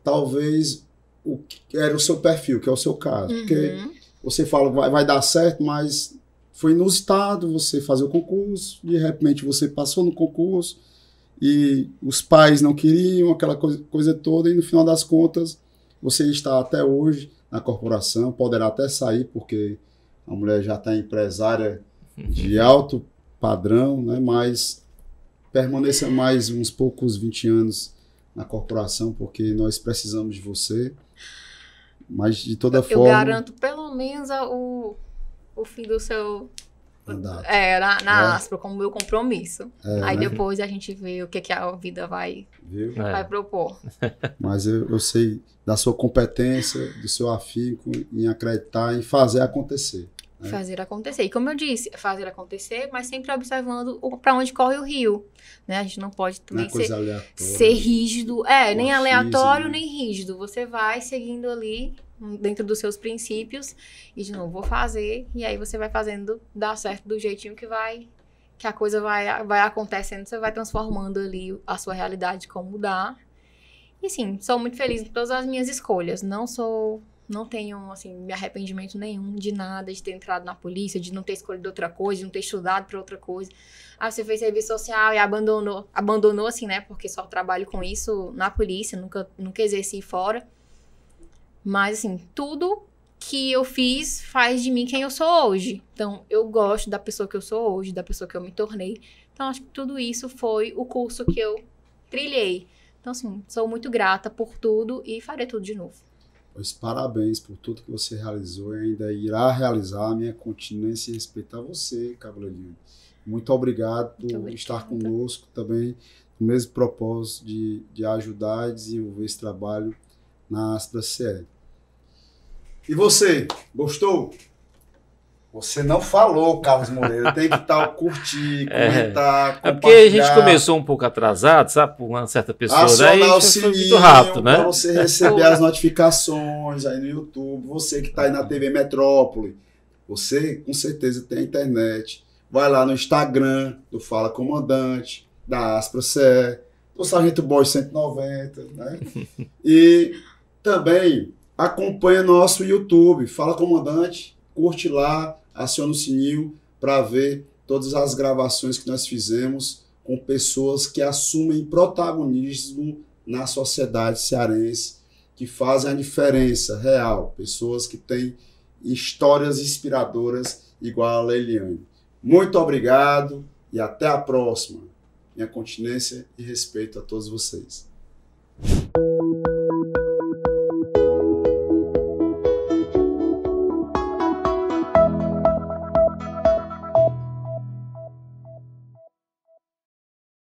talvez o que era o seu perfil, que é o seu caso. Porque você fala vai dar certo, mas foi inusitado você fazer o concurso, de repente você passou no concurso e os pais não queriam aquela coisa toda e no final das contas você está até hoje na corporação, poderá até sair porque a mulher já está empresária de alto padrão, né? Mas permaneça mais uns poucos 20 anos na corporação, porque nós precisamos de você. Mas de toda forma... Eu garanto pelo menos o fim do seu... mandato. Na Aspra, como meu compromisso. Aí né? depois a gente vê o que a vida vai propor. Mas eu sei da sua competência, do seu afinco em acreditar, em fazer acontecer. Né? Fazer acontecer. E como eu disse, fazer acontecer, mas sempre observando para onde corre o rio. Né? A gente não pode também ser rígido. Nem aleatório, nem rígido. Você vai seguindo ali dentro dos seus princípios e de novo vou fazer, e aí você vai fazendo dar certo do jeitinho que a coisa vai acontecendo, você vai transformando ali a sua realidade como dá. E sim, sou muito feliz em todas as minhas escolhas, não tenho assim me arrependimento nenhum de nada, de ter entrado na polícia, de não ter escolhido outra coisa, de não ter estudado para outra coisa. Você fez serviço social e abandonou assim, né, porque só trabalho com isso na polícia, nunca exerci fora. Mas, assim, tudo que eu fiz faz de mim quem eu sou hoje. Então, eu gosto da pessoa que eu sou hoje, da pessoa que eu me tornei. Então, acho que tudo isso foi o curso que eu trilhei. Então, assim, sou muito grata por tudo e farei tudo de novo. Pois parabéns por tudo que você realizou e ainda irá realizar. A minha continência e respeito a você, Cabo Leliane. Muito obrigado por estar conosco também, no mesmo propósito de ajudar e desenvolver esse trabalho na Aspra CE. E você, gostou? Você não falou, Carlos Moreira. Tem que curtir, comentar, compartilhar. É porque a gente começou um pouco atrasado, sabe? Por uma certa pessoa. Acionar o sininho muito rápido, né? Para você receber as notificações aí no YouTube. Você que está aí na TV Metrópole. Você, com certeza, tem internet. Vai lá no Instagram do Fala Comandante, da Aspra CE, do Sargento Boy 190, né? E também acompanha nosso YouTube, Fala Comandante, curte lá, aciona o sininho para ver todas as gravações que nós fizemos com pessoas que assumem protagonismo na sociedade cearense, que fazem a diferença real, pessoas que têm histórias inspiradoras igual a Leiliane. Muito obrigado e até a próxima. Minha continência e respeito a todos vocês.